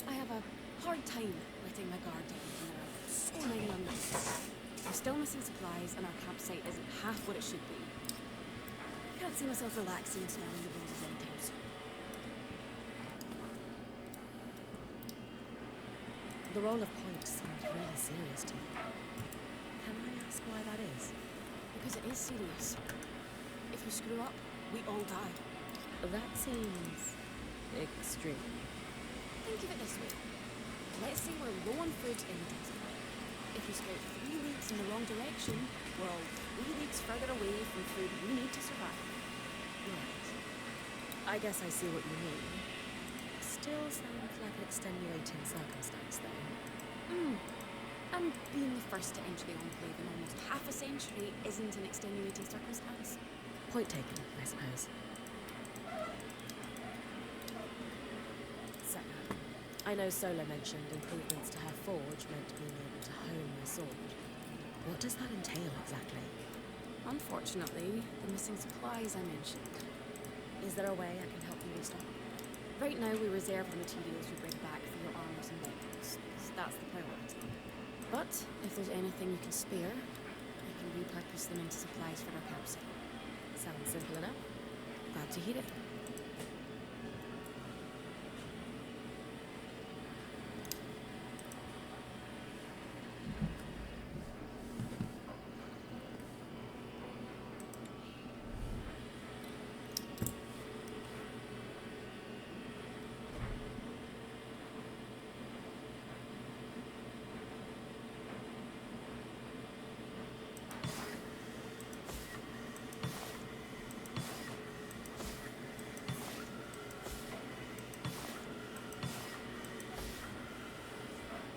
I have a hard time letting my guard down when there are so many unknowns. We're still missing supplies and our campsite isn't half what it should be. I can't see myself relaxing and smelling the breezes anytime soon. The role of point seemed really serious to you. Can I ask why that is? Because it is serious. If you screw up, we all die. That seems extreme. Think of it this way. Let's say we're low on food in the desert. If we scout 3 leagues in the wrong direction, we're all 3 leagues further away from food we need to survive. Right. I guess I see what you mean. Still sounds like an extenuating circumstance, though. And being the first to enter the Enclave in almost half a century isn't an extenuating circumstance. Point taken, I suppose. Senna, I know Sola mentioned improvements to her forge meant being able to hone her sword. What does that entail exactly? Unfortunately, the missing supplies I mentioned. Is there a way I can help you restock? Right now, we reserve the materials we bring back for your armors and weapons. That's the priority. But if there's anything you can spare, I can repurpose them into supplies for our campsite. Sounds simple enough. Glad to hear it.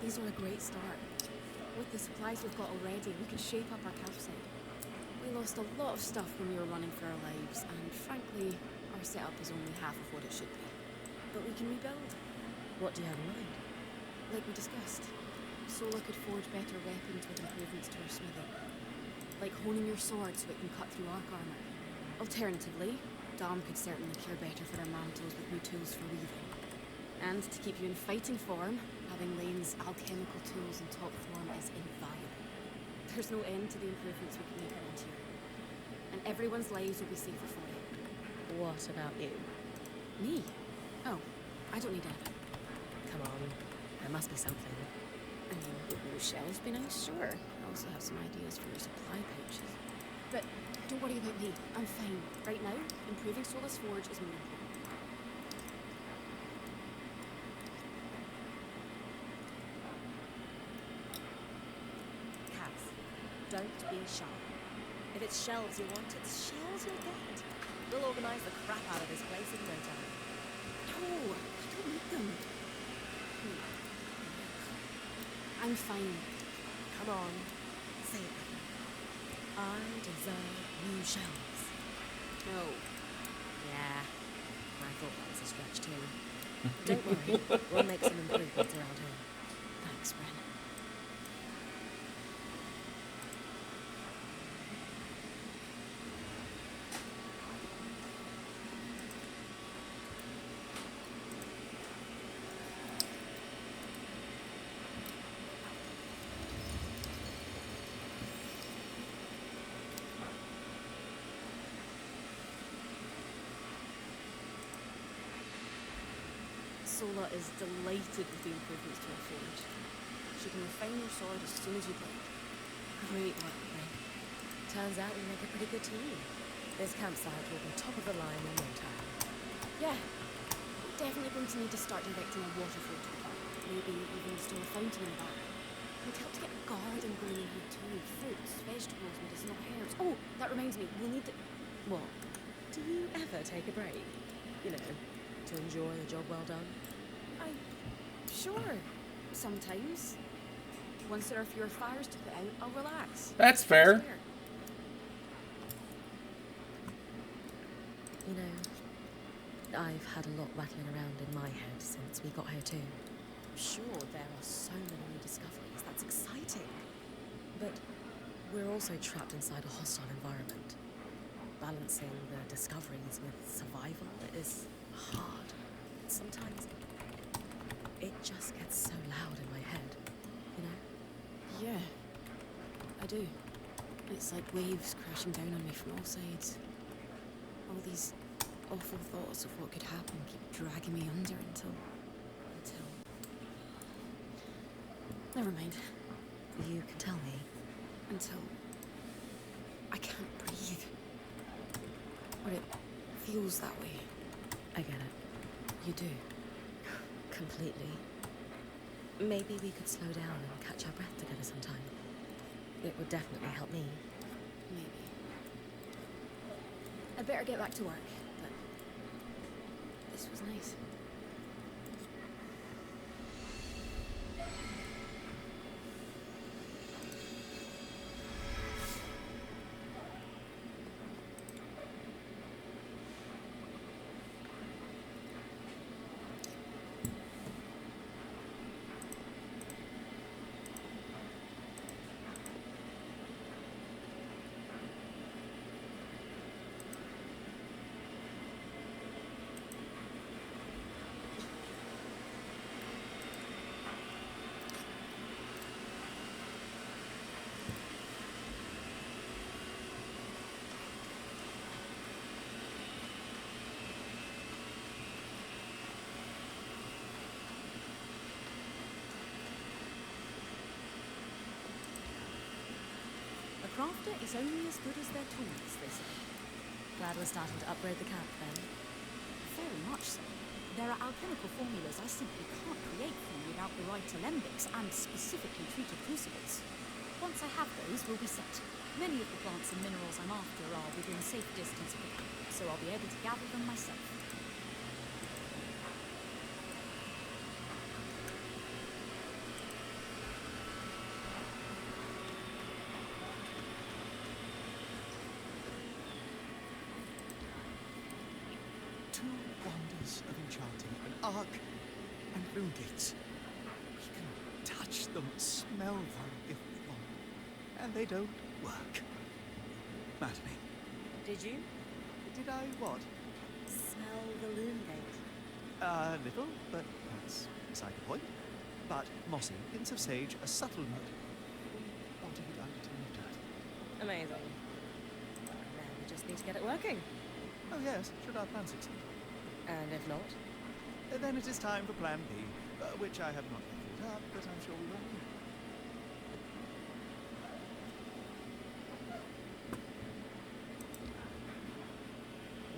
These are a great start. With the supplies we've got already, we could shape up our campsite. We lost a lot of stuff when we were running for our lives, and frankly, our setup is only half of what it should be. But we can rebuild. What do you have in mind? Like we discussed, Sola could forge better weapons with improvements to her smithing. Like honing your sword so it can cut through arc armor. Alternatively, Dom could certainly cure better for her mantles with new tools for weaving. And to keep you in fighting form, having Lane's alchemical tools in top form is invaluable. There's no end to the improvements we can make around here. And everyone's lives will be safer for it. What about you? Me? Oh, I don't need anything. Come on, there must be something. I mean, would new shelves be nice? Sure. I also have some ideas for your supply pouches. But don't worry about me. I'm fine. Right now, improving Sola's forge is more important. Cass, don't be shy. If it's shelves you want, it's shelves you'll get. We'll organize the crap out of this place in no time. No, I don't need them. I'm fine. Come on, say it with me. I deserve new shelves. No. Yeah, I thought that was a stretch too. Don't worry, we'll make some improvements around here. Thanks, Bren. Sola is delighted with the improvements to her forge. She can refine your sword as soon as you'd like. Great work, Bren. Turns out we make a pretty good team. This campsite will be top of the line in no time. Yeah, we're definitely going to need to start erecting a water filter. Maybe even install a fountain in the back. It would help to get a garden going in here too. Fruits, vegetables, medicinal herbs. Oh, that reminds me, we'll need to... What? Do you ever take a break? You know, to enjoy a job well done? Sure. Sometimes. Once there are fewer fires to put out, I'll relax. That's fair. You know, I've had a lot rattling around in my head since we got here too. Sure, there are so many new discoveries. That's exciting. But we're also trapped inside a hostile environment. Balancing the discoveries with survival is hard. Sometimes it just gets so loud in my head, you know? Yeah, I do. It's like waves crashing down on me from all sides. All these awful thoughts of what could happen keep dragging me under until... Never mind. You can tell me. Until I can't breathe. Or it feels that way. I get it. You do. Completely. Maybe we could slow down and catch our breath together sometime. It would definitely help me. Maybe. I'd better get back to work, but this was nice. A crafter is only as good as their tools, they say. Glad we're starting to upgrade the camp then. Very much so. There are alchemical formulas I simply can't create from without the right alembics and specifically treated crucibles. Once I have those, we'll be set. Many of the plants and minerals I'm after are within safe distance of the camp, so I'll be able to gather them myself. ways of enchanting an ark and rune gates. We can touch them, smell them if we want, and they don't work. Maddening. Did you Did I what? smell the loom gate? A little, but that's beside the point. But mossy, hints of sage, a subtle note. Bodied item of dirt. Amazing. Now we just need to get it working. Oh yes, should our plan succeed. And if not, Then it is time for Plan B, which I have not yet thought up, but I'm sure we will.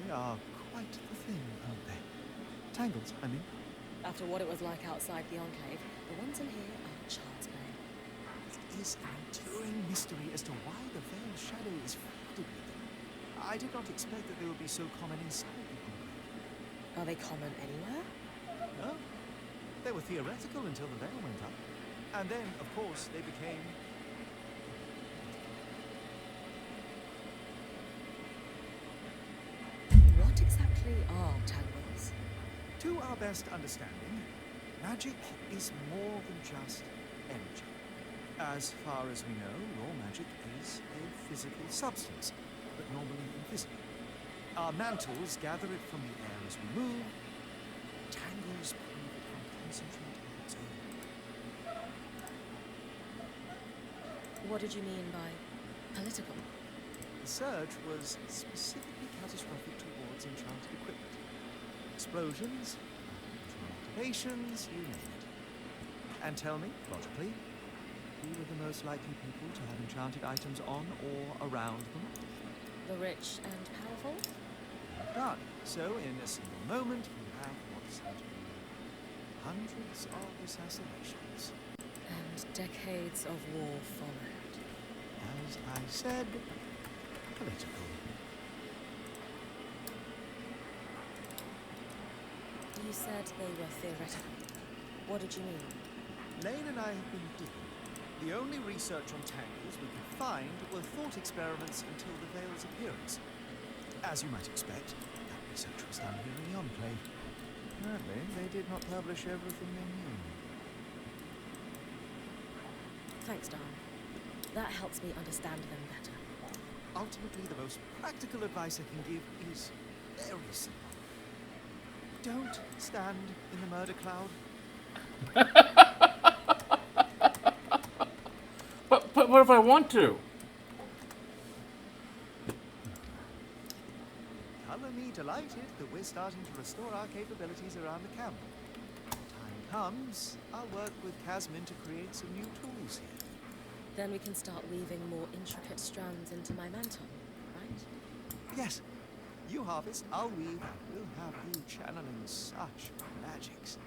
They are quite the thing, aren't they? Tangles, I mean. after what it was like outside the Enclave, the ones in here are child's play. It is an enduring mystery as to why the Veiled Shadow is flooded with them. I did not expect that they would be so common inside the Enclave. Are they common anywhere? No. They were theoretical until the veil went up. And then, of course, they became... What exactly are tangles? To our best understanding, magic is more than just energy. As far as we know, your magic is a physical substance, but normally invisible. Our mantles gather it from the air as we move. Tangles prove it from concentrate on its own. What did you mean by political? The surge was specifically catastrophic towards enchanted equipment. Explosions, activations, you name it. And tell me, logically, who were the most likely people to have enchanted items on or around them? The rich and powerful? Done. So, in a single moment, we have what seem to be hundreds of assassinations. And decades of war followed. As I said, political. You said they were theoretical. What did you mean? Lane and I have been digging. The only research on tangles we could find were thought experiments until the Veil's appearance. As you might expect, that research was done here in the Enclave. Apparently, they did not publish everything they knew. Thanks, Don. That helps me understand them better. Ultimately, the most practical advice I can give is very simple. Don't stand in the murder cloud. But what if I want to? Color me delighted that we're starting to restore our capabilities around the camp. When time comes, I'll work with Casmin to create some new tools here. Then we can start weaving more intricate strands into my mantle, right? Yes, you harvest, I'll weave, and we'll have you channeling such magics.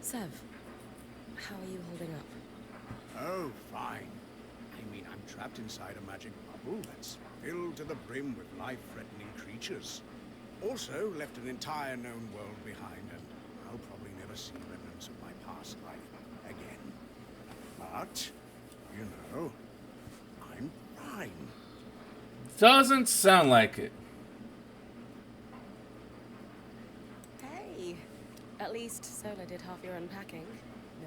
Sev, how are you holding up? Oh, fine. I mean, I'm trapped inside a magic bubble that's filled to the brim with life-threatening creatures. Also, left an entire known world behind, and I'll probably never see remnants of my past life again. But, you know, I'm fine. Doesn't sound like it. Hey! At least Sola did half your unpacking.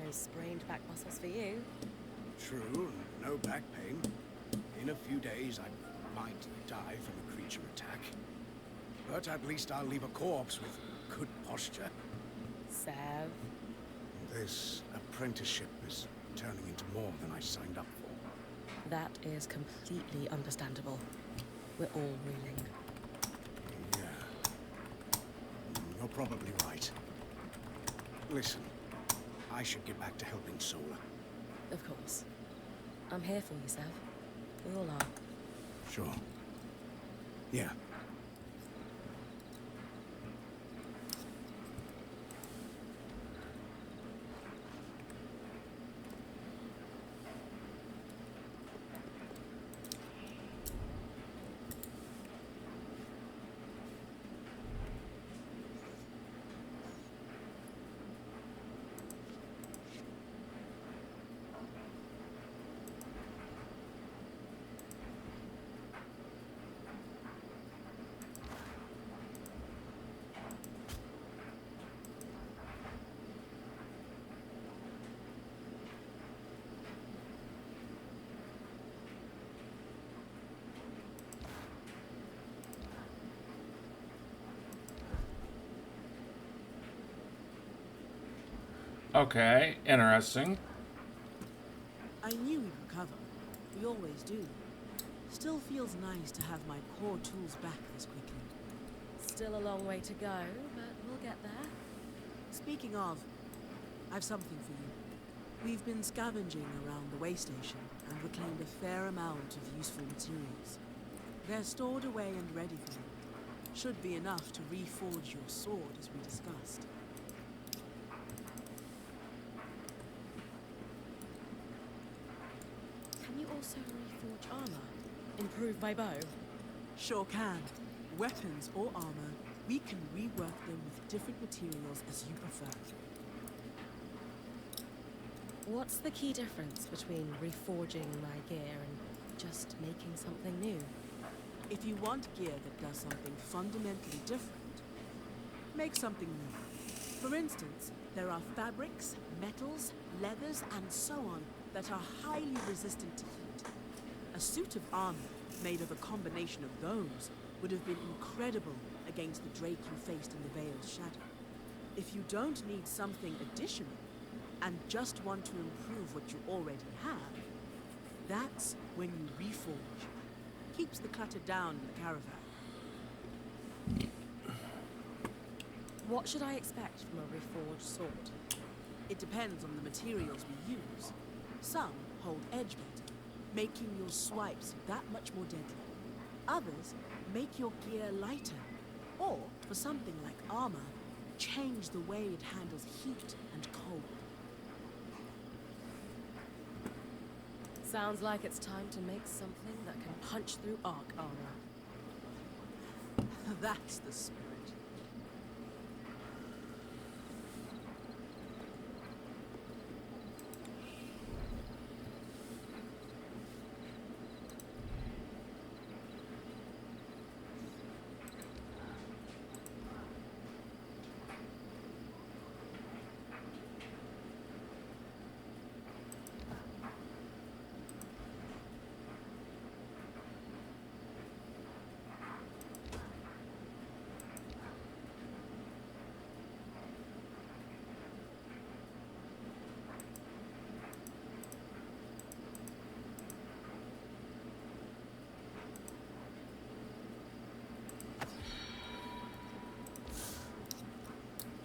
No sprained back muscles for you. True, no back pain. In a few days, I might die from a creature attack. But at least I'll leave a corpse with good posture. Sev. This apprenticeship is turning into more than I signed up for. That is completely understandable. We're all reeling. Yeah. You're probably right. Listen, I should get back to helping Sola. Of course. I'm here for you, Sev. We all are. Sure. Yeah. Okay, interesting. I knew we'd recover. We always do. Still feels nice to have my core tools back this quickly. Still a long way to go, but we'll get there. Speaking of, I've something for you. We've been scavenging around the way station and reclaimed a fair amount of useful materials. They're stored away and ready for you. Should be enough to reforge your sword as we discussed. Can you also reforge armor? Improve my bow? Sure can. Weapons or armor, we can rework them with different materials as you prefer. What's the key difference between reforging my gear and just making something new? If you want gear that does something fundamentally different, make something new. For instance, there are fabrics, metals, leathers, and so on that are highly resistant to heat. A suit of armor made of a combination of those would have been incredible against the Drake you faced in the Veil's shadow. If you don't need something additional, and just want to improve what you already have, that's when you reforge. Keeps the clutter down in the caravan. What should I expect from a reforged sword? It depends on the materials we use. Some hold edge better, making your swipes that much more deadly. Others make your gear lighter, or, for something like armor, change the way it handles heat and cold. Sounds like it's time to make something that can punch through arc armor. That's the spirit.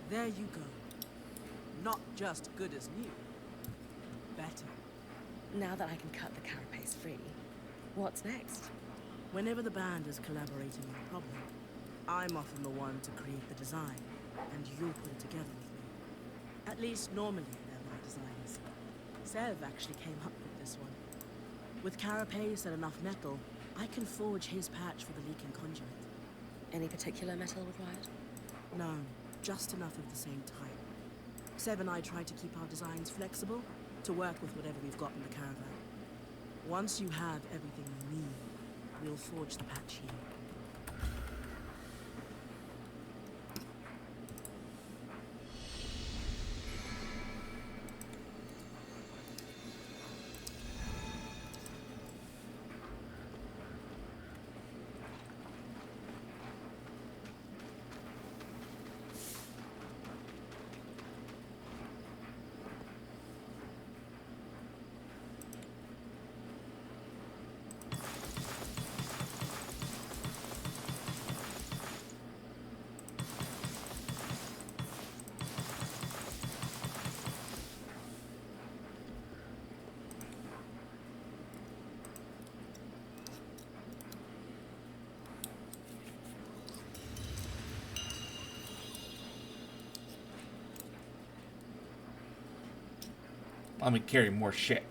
There you go. Not just good as new. Better. Now that I can cut the carapace free, what's next? Whenever the band is collaborating on a problem, I'm often the one to create the design, and you'll put it together with me. At least normally they're my designs. Sev actually came up with this one. With carapace and enough metal, I can forge his patch for the leaking conduit. Any particular metal required? No, just enough of the same type. Sev and I try to keep our designs flexible, to work with whatever we've got in the caravan. Once you have everything you need, we'll forge the patch here. Let me carry more shit.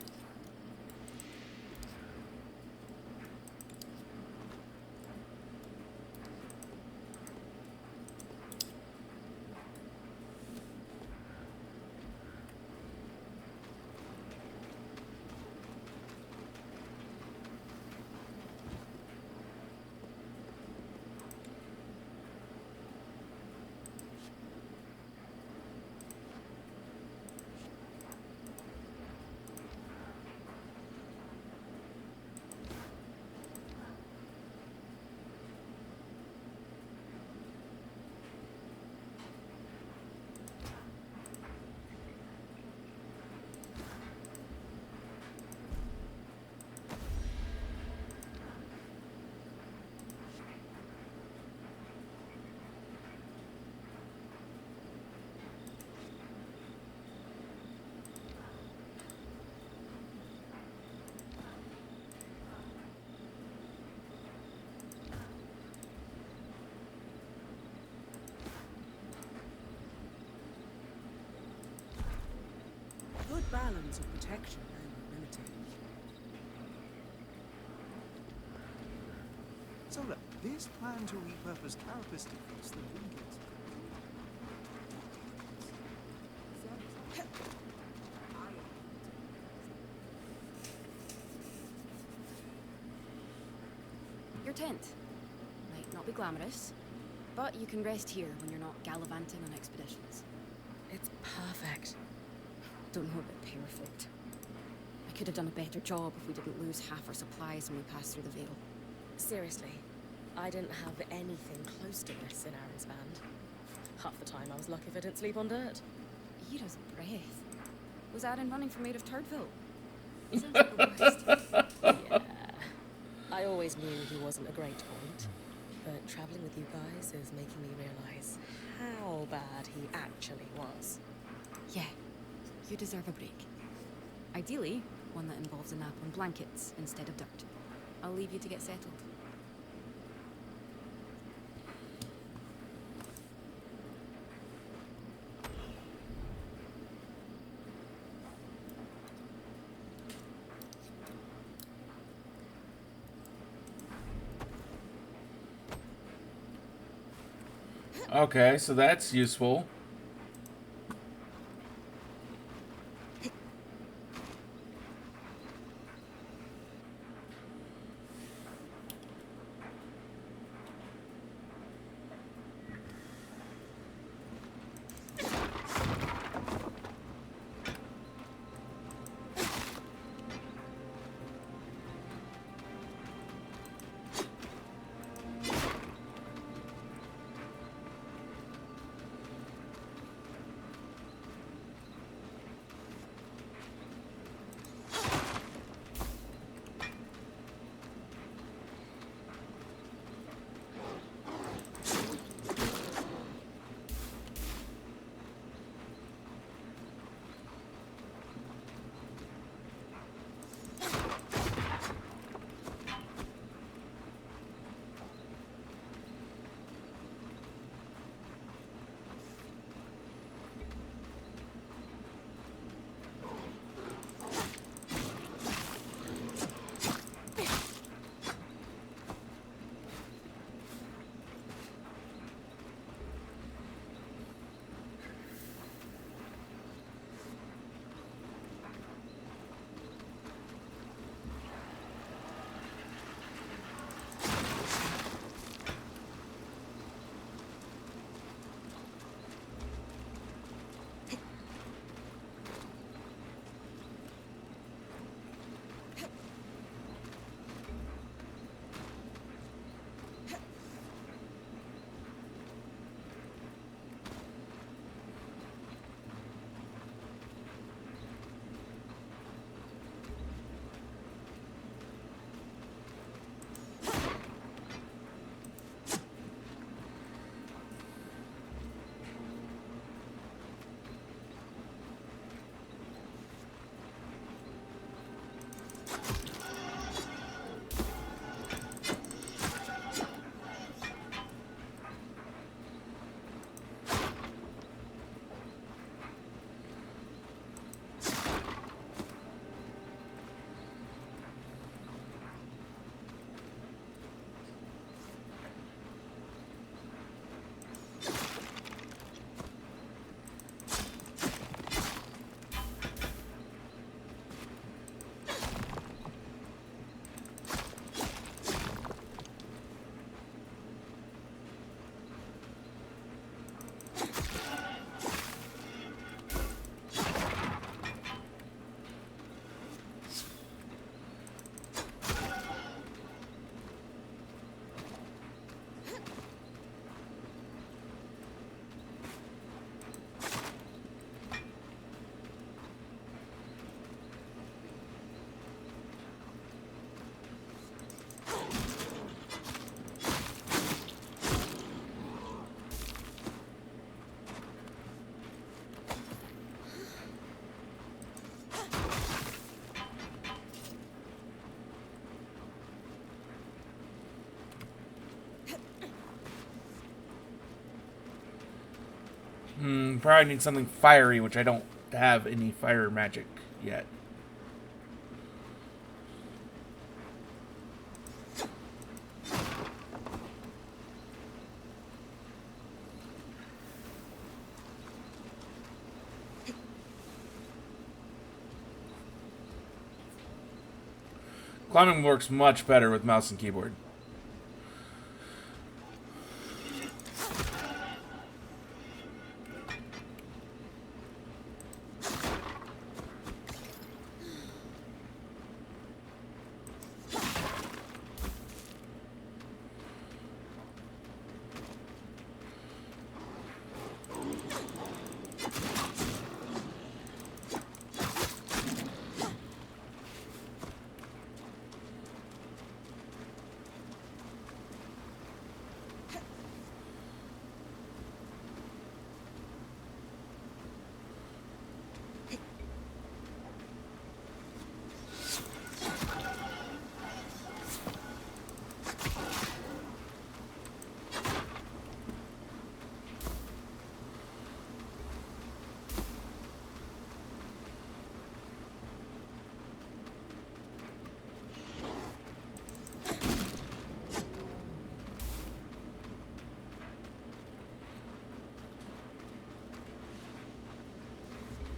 balance of protection and mobility. So look, this plan to repurpose carapace defeats the linkage. Your tent. Might not be glamorous, but you can rest here when you're not gallivanting on expeditions. It's perfect. Don't know about perfect. I could have done a better job if we didn't lose half our supplies when we passed through the Veil. Seriously, I didn't have anything close to this in Aaron's band. Half the time I was lucky if I didn't sleep on dirt. Era's breath. Was Aaron running from Maid of Turdville? He sounds like the worst. Yeah. I always knew he wasn't a great point, but traveling with you guys is making me realize how bad he actually was. Yeah, you deserve a break. Ideally, one that involves a nap on blankets instead of dirt. I'll leave you to get settled. Okay, so that's useful. Probably need something fiery, which I don't have any fire magic. yet. Climbing works much better with mouse and keyboard.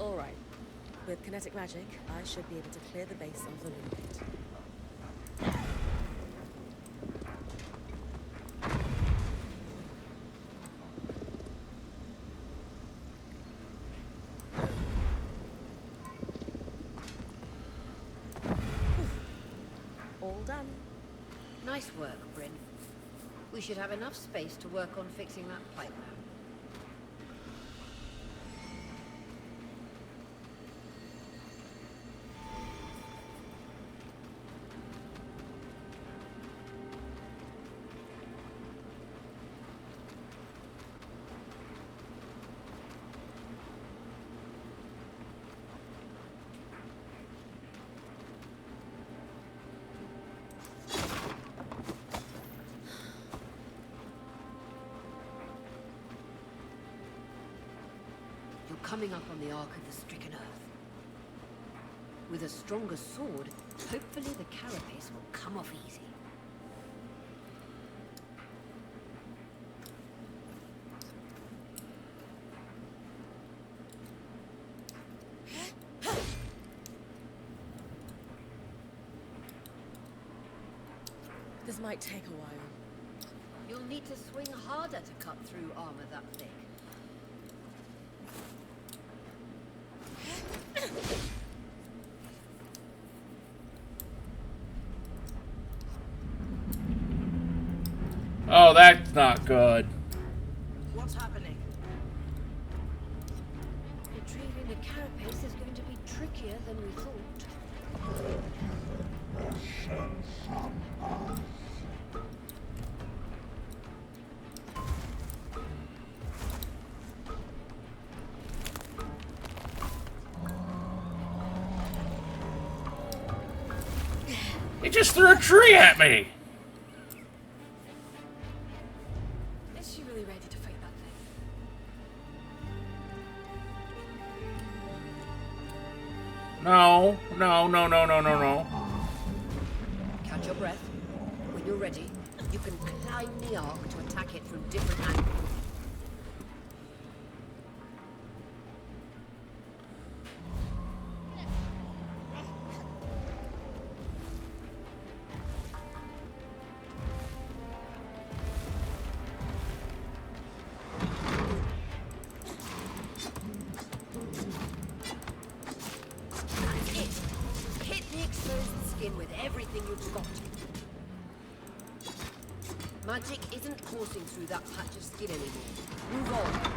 All right. With kinetic magic, I should be able to clear the base of the loot pit. All done. Nice work, Bryn. We should have enough space to work on fixing that pipe now. Coming up on the Ark of the Stricken Earth. With a stronger sword, hopefully the carapace will come off easy. This might take a while. You'll need to swing harder to cut through armor that thick. Oh, that's not good. What's happening? Retrieving the carapace is going to be trickier than we thought. He just threw a tree at me! Is she really ready to fight that thing? No, no, no, no, no, no, no. Catch your breath. When you're ready, you can climb the Ark to attack it from different angles. With everything you've got. Magic isn't coursing through that patch of skin anymore. Move on.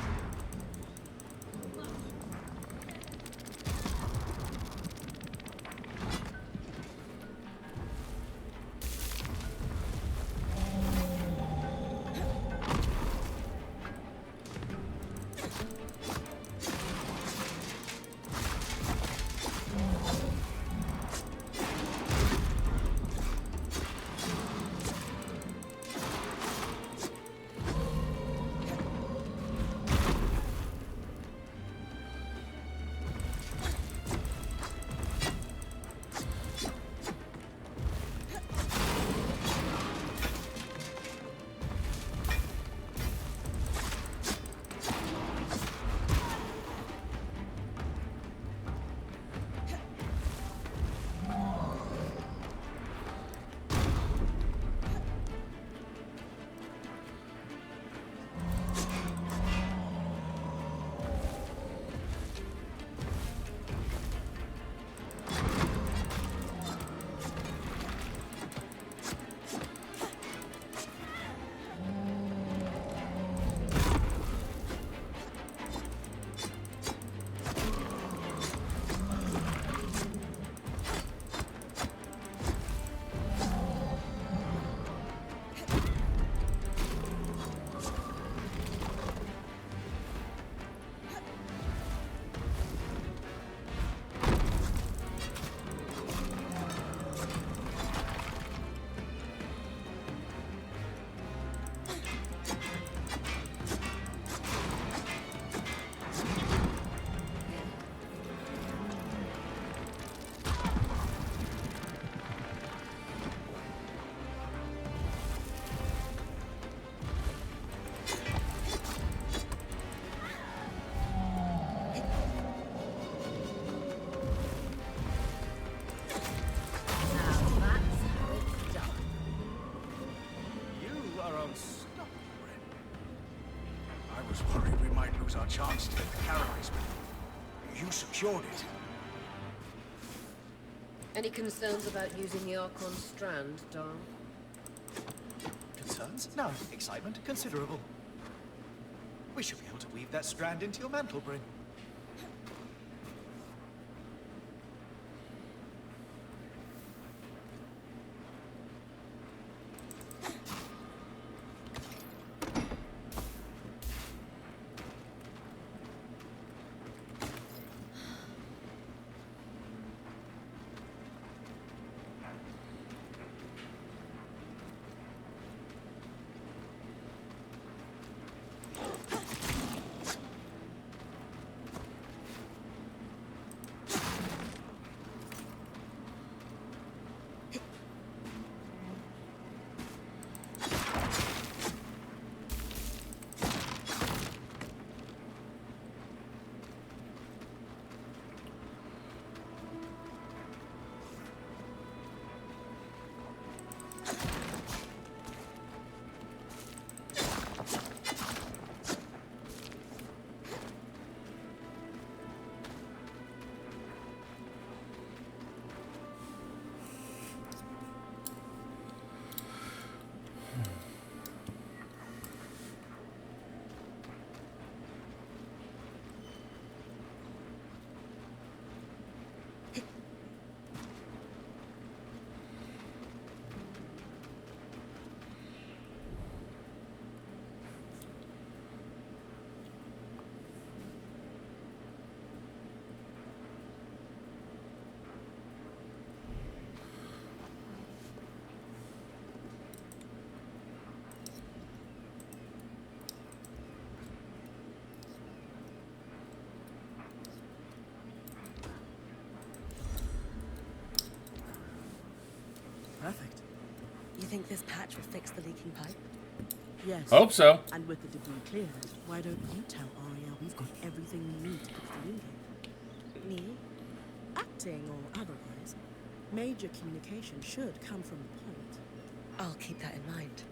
was our chance to get the carapace, but you secured it. Any concerns about using the Archon strand, Dar? Concerns? No. Excitement? Considerable. We should be able to weave that strand into your mantle, Bryn. Perfect. You think this patch will fix the leaking pipe? Yes. Hope so. And with the debris cleared, why don't you tell Arya we've got everything we need to fix the wing gate? Me? Acting or otherwise, major communication should come from the point. I'll keep that in mind.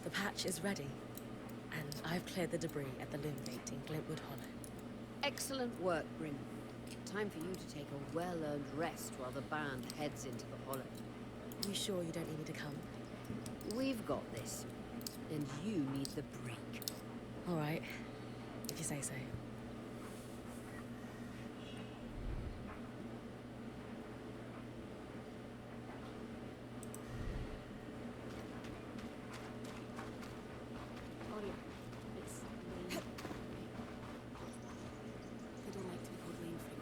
The patch is ready, and I've cleared the debris at the loom gate in Glintwood Hollow. Excellent work, Bryn. Time for you to take a well-earned rest while the band heads into the hollow. You sure you don't need me to come? We've got this, and you need the break. All right, if you say so. Audio. It's Lane. They don't like to be called Lane Finger.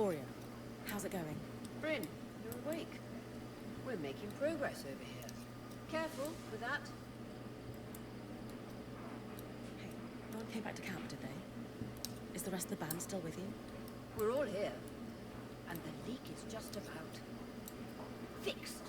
Aurea, how's it going? Bryn, you're awake. We're making progress over here. Careful with that. Hey, no one came back to camp, did they? Is the rest of the band still with you? We're all here. And the leak is just about fixed.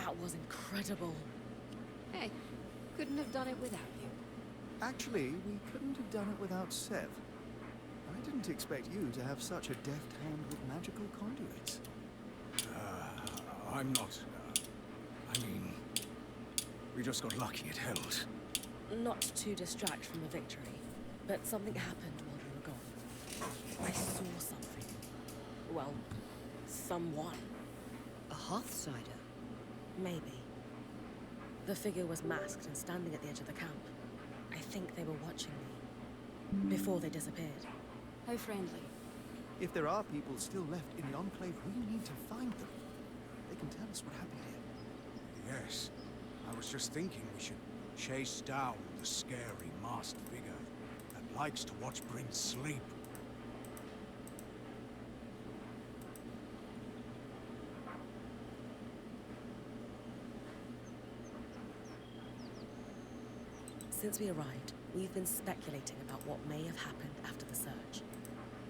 That was incredible. Hey, couldn't have done it without you. Actually, we couldn't have done it without Sev. I didn't expect you to have such a deft hand with magical conduits. I'm not. I mean, we just got lucky it held. Not to distract from the victory, but something happened while we were gone. I saw something. Well, someone. A Hearthsider? Maybe. The figure was masked and standing at the edge of the camp. I think they were watching me. Before they disappeared. How friendly. If there are people still left in the Enclave, we need to find them. They can tell us what happened here. Yes. I was just thinking we should chase down the scary masked figure that likes to watch Bryn sleep. Since we arrived, we've been speculating about what may have happened after the surge.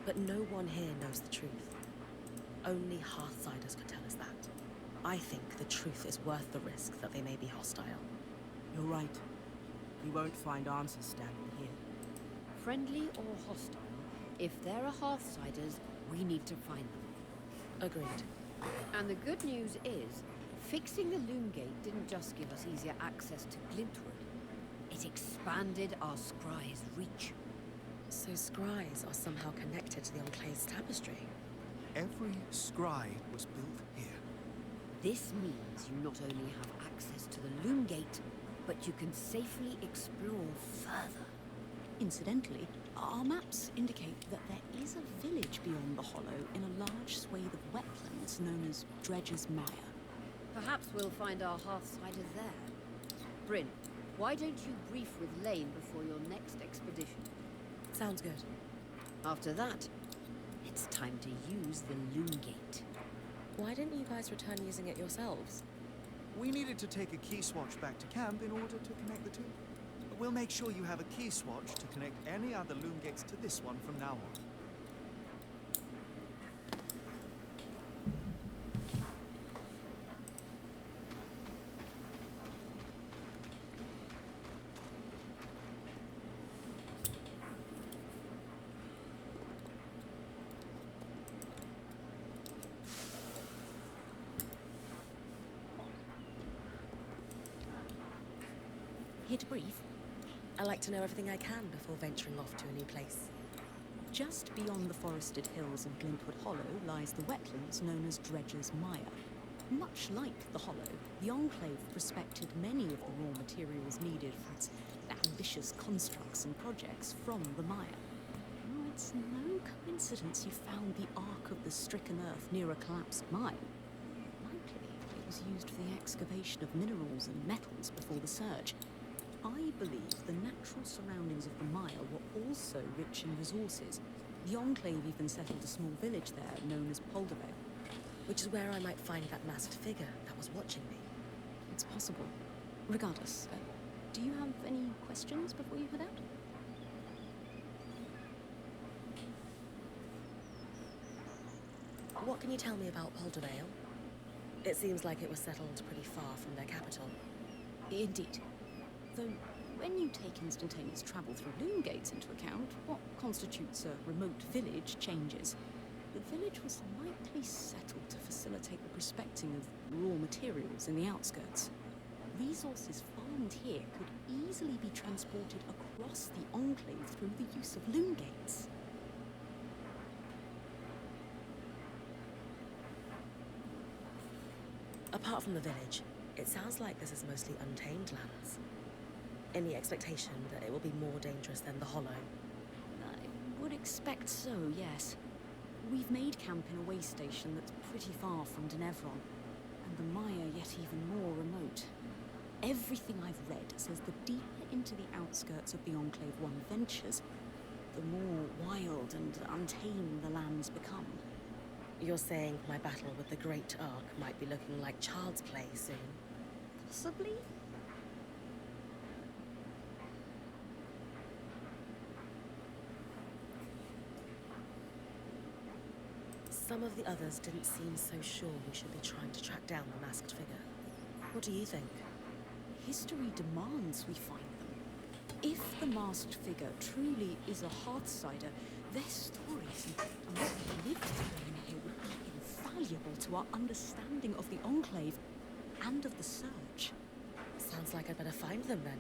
But no one here knows the truth. Only Hearthsiders can tell us that. I think the truth is worth the risk that they may be hostile. You're right. We won't find answers standing here. Friendly or hostile, if there are Hearthsiders, we need to find them. Agreed. And the good news is, fixing the Loom Gate didn't just give us easier access to Glintwood. It expanded our scry's reach. So scries are somehow connected to the Enclave's tapestry. Every scry was built here. This means you not only have access to the Loom Gate, but you can safely explore further. Incidentally, our maps indicate that there is a village beyond the Hollow in a large swathe of wetlands known as Dredge's Mire. Perhaps we'll find our Hearthsiders there. Bryn, why don't you brief with Lane before your next expedition? Sounds good. After that, it's time to use the Loom Gate. Why didn't you guys return using it yourselves? We needed to take a key swatch back to camp in order to connect the two. We'll make sure you have a key swatch to connect any other loom gates to this one from now on. Here to brief. I like to know everything I can before venturing off to a new place. Just beyond the forested hills of Glintwood Hollow lies the wetlands known as Dredge's Mire. Much like the Hollow, the Enclave prospected many of the raw materials needed for its ambitious constructs and projects from the mire. Oh, it's no coincidence you found the Ark of the Stricken Earth near a collapsed mine. Likely, it was used for the excavation of minerals and metals before the surge. I believe the natural surroundings of the mire were also rich in resources. The Enclave even settled a small village there known as Poldervale. Which is where I might find that masked figure that was watching me. It's possible. Regardless, do you have any questions before you head out? What can you tell me about Poldervale? It seems like it was settled pretty far from their capital. Indeed. Though, when you take instantaneous travel through loom gates into account, what constitutes a remote village changes. The village was likely settled to facilitate the prospecting of raw materials in the outskirts. Resources farmed here could easily be transported across the Enclave through the use of loom gates. Apart from the village, it sounds like this is mostly untamed lands. Any expectation that it will be more dangerous than the Hollow? I would expect so, yes. We've made camp in a way station that's pretty far from Denevron, and the mire yet even more remote. Everything I've read says the deeper into the outskirts of the Enclave one ventures, the more wild and untamed the lands become. You're saying my battle with the Great Ark might be looking like child's play soon? Possibly? Some of the others didn't seem so sure we should be trying to track down the masked figure. What do you think? History demands we find them. If the masked figure truly is a Hearthsider, their stories and what they lived through in here would be invaluable to our understanding of the Enclave and of the Surge. Sounds like I'd better find them then.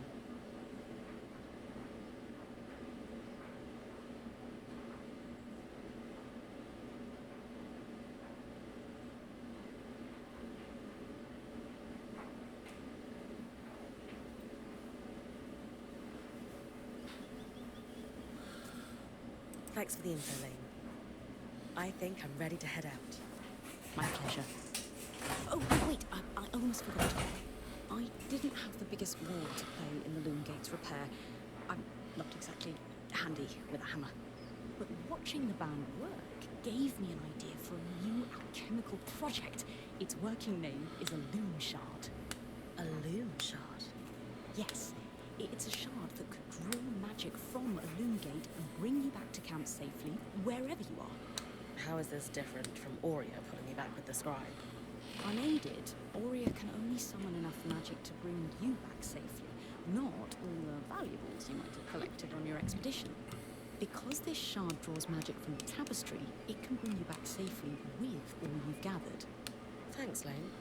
Thanks for the info, Lane. I think I'm ready to head out. My pleasure. Oh, wait, I almost forgot. I didn't have the biggest role to play in the Loom Gate's repair. I'm not exactly handy with a hammer. But watching the band work gave me an idea for a new alchemical project. Its working name is a Loom Shard. A loom shard? Yes, it's a shard that could draw magic from a Loom Gate and bring you back to camp safely, wherever you are. How is this different from Aurea putting me back with the scribe? Unaided, Aurea can only summon enough magic to bring you back safely, not all the valuables you might have collected on your expedition. Because this shard draws magic from the tapestry, it can bring you back safely with all you've gathered. Thanks, Lane.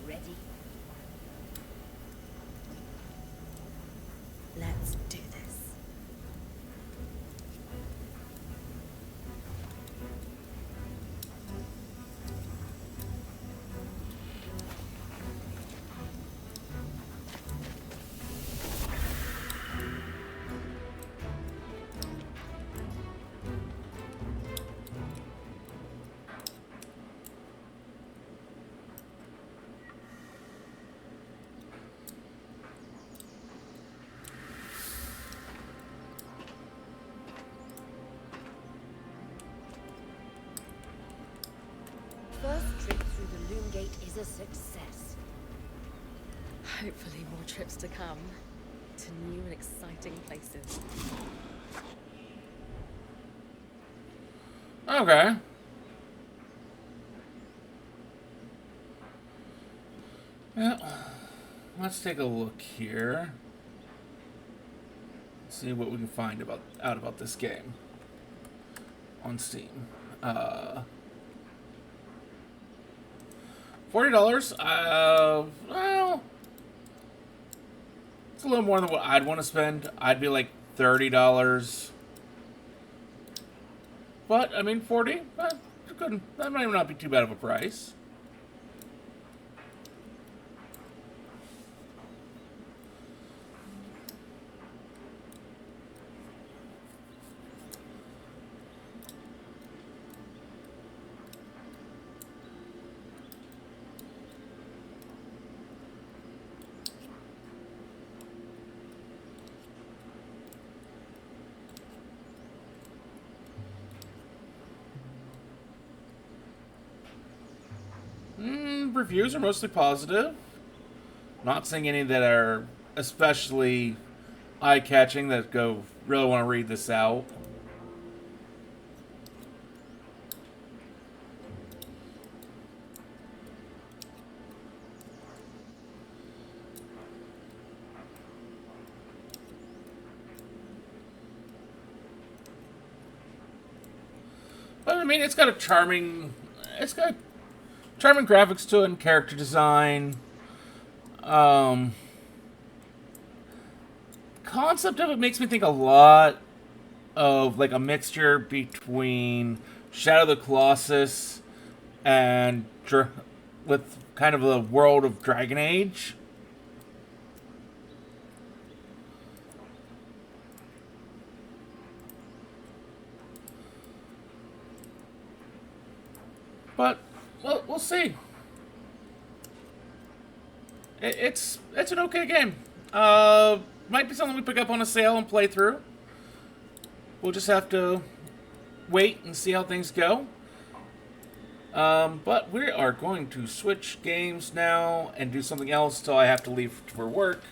Ready? Let's do this. First trip through the Loom Gate is a success. Hopefully more trips to come. To new and exciting places. Okay. Yeah. Let's take a look here. See what we can find out about this game on Steam. $40. Well, it's a little more than what I'd want to spend. I'd be like $30. But I mean, 40. That might not be too bad of a price. Reviews are mostly positive. Not seeing any that are especially eye-catching that go really want to read this out. But I mean, it's got charming graphics to it and character design. Concept of it makes me think a lot of like a mixture between Shadow of the Colossus and with kind of the world of Dragon Age. But we'll see. It's an okay game. Might be something we pick up on a sale and play through. We'll just have to wait and see how things go. But we are going to switch games now and do something else till I have to leave for work.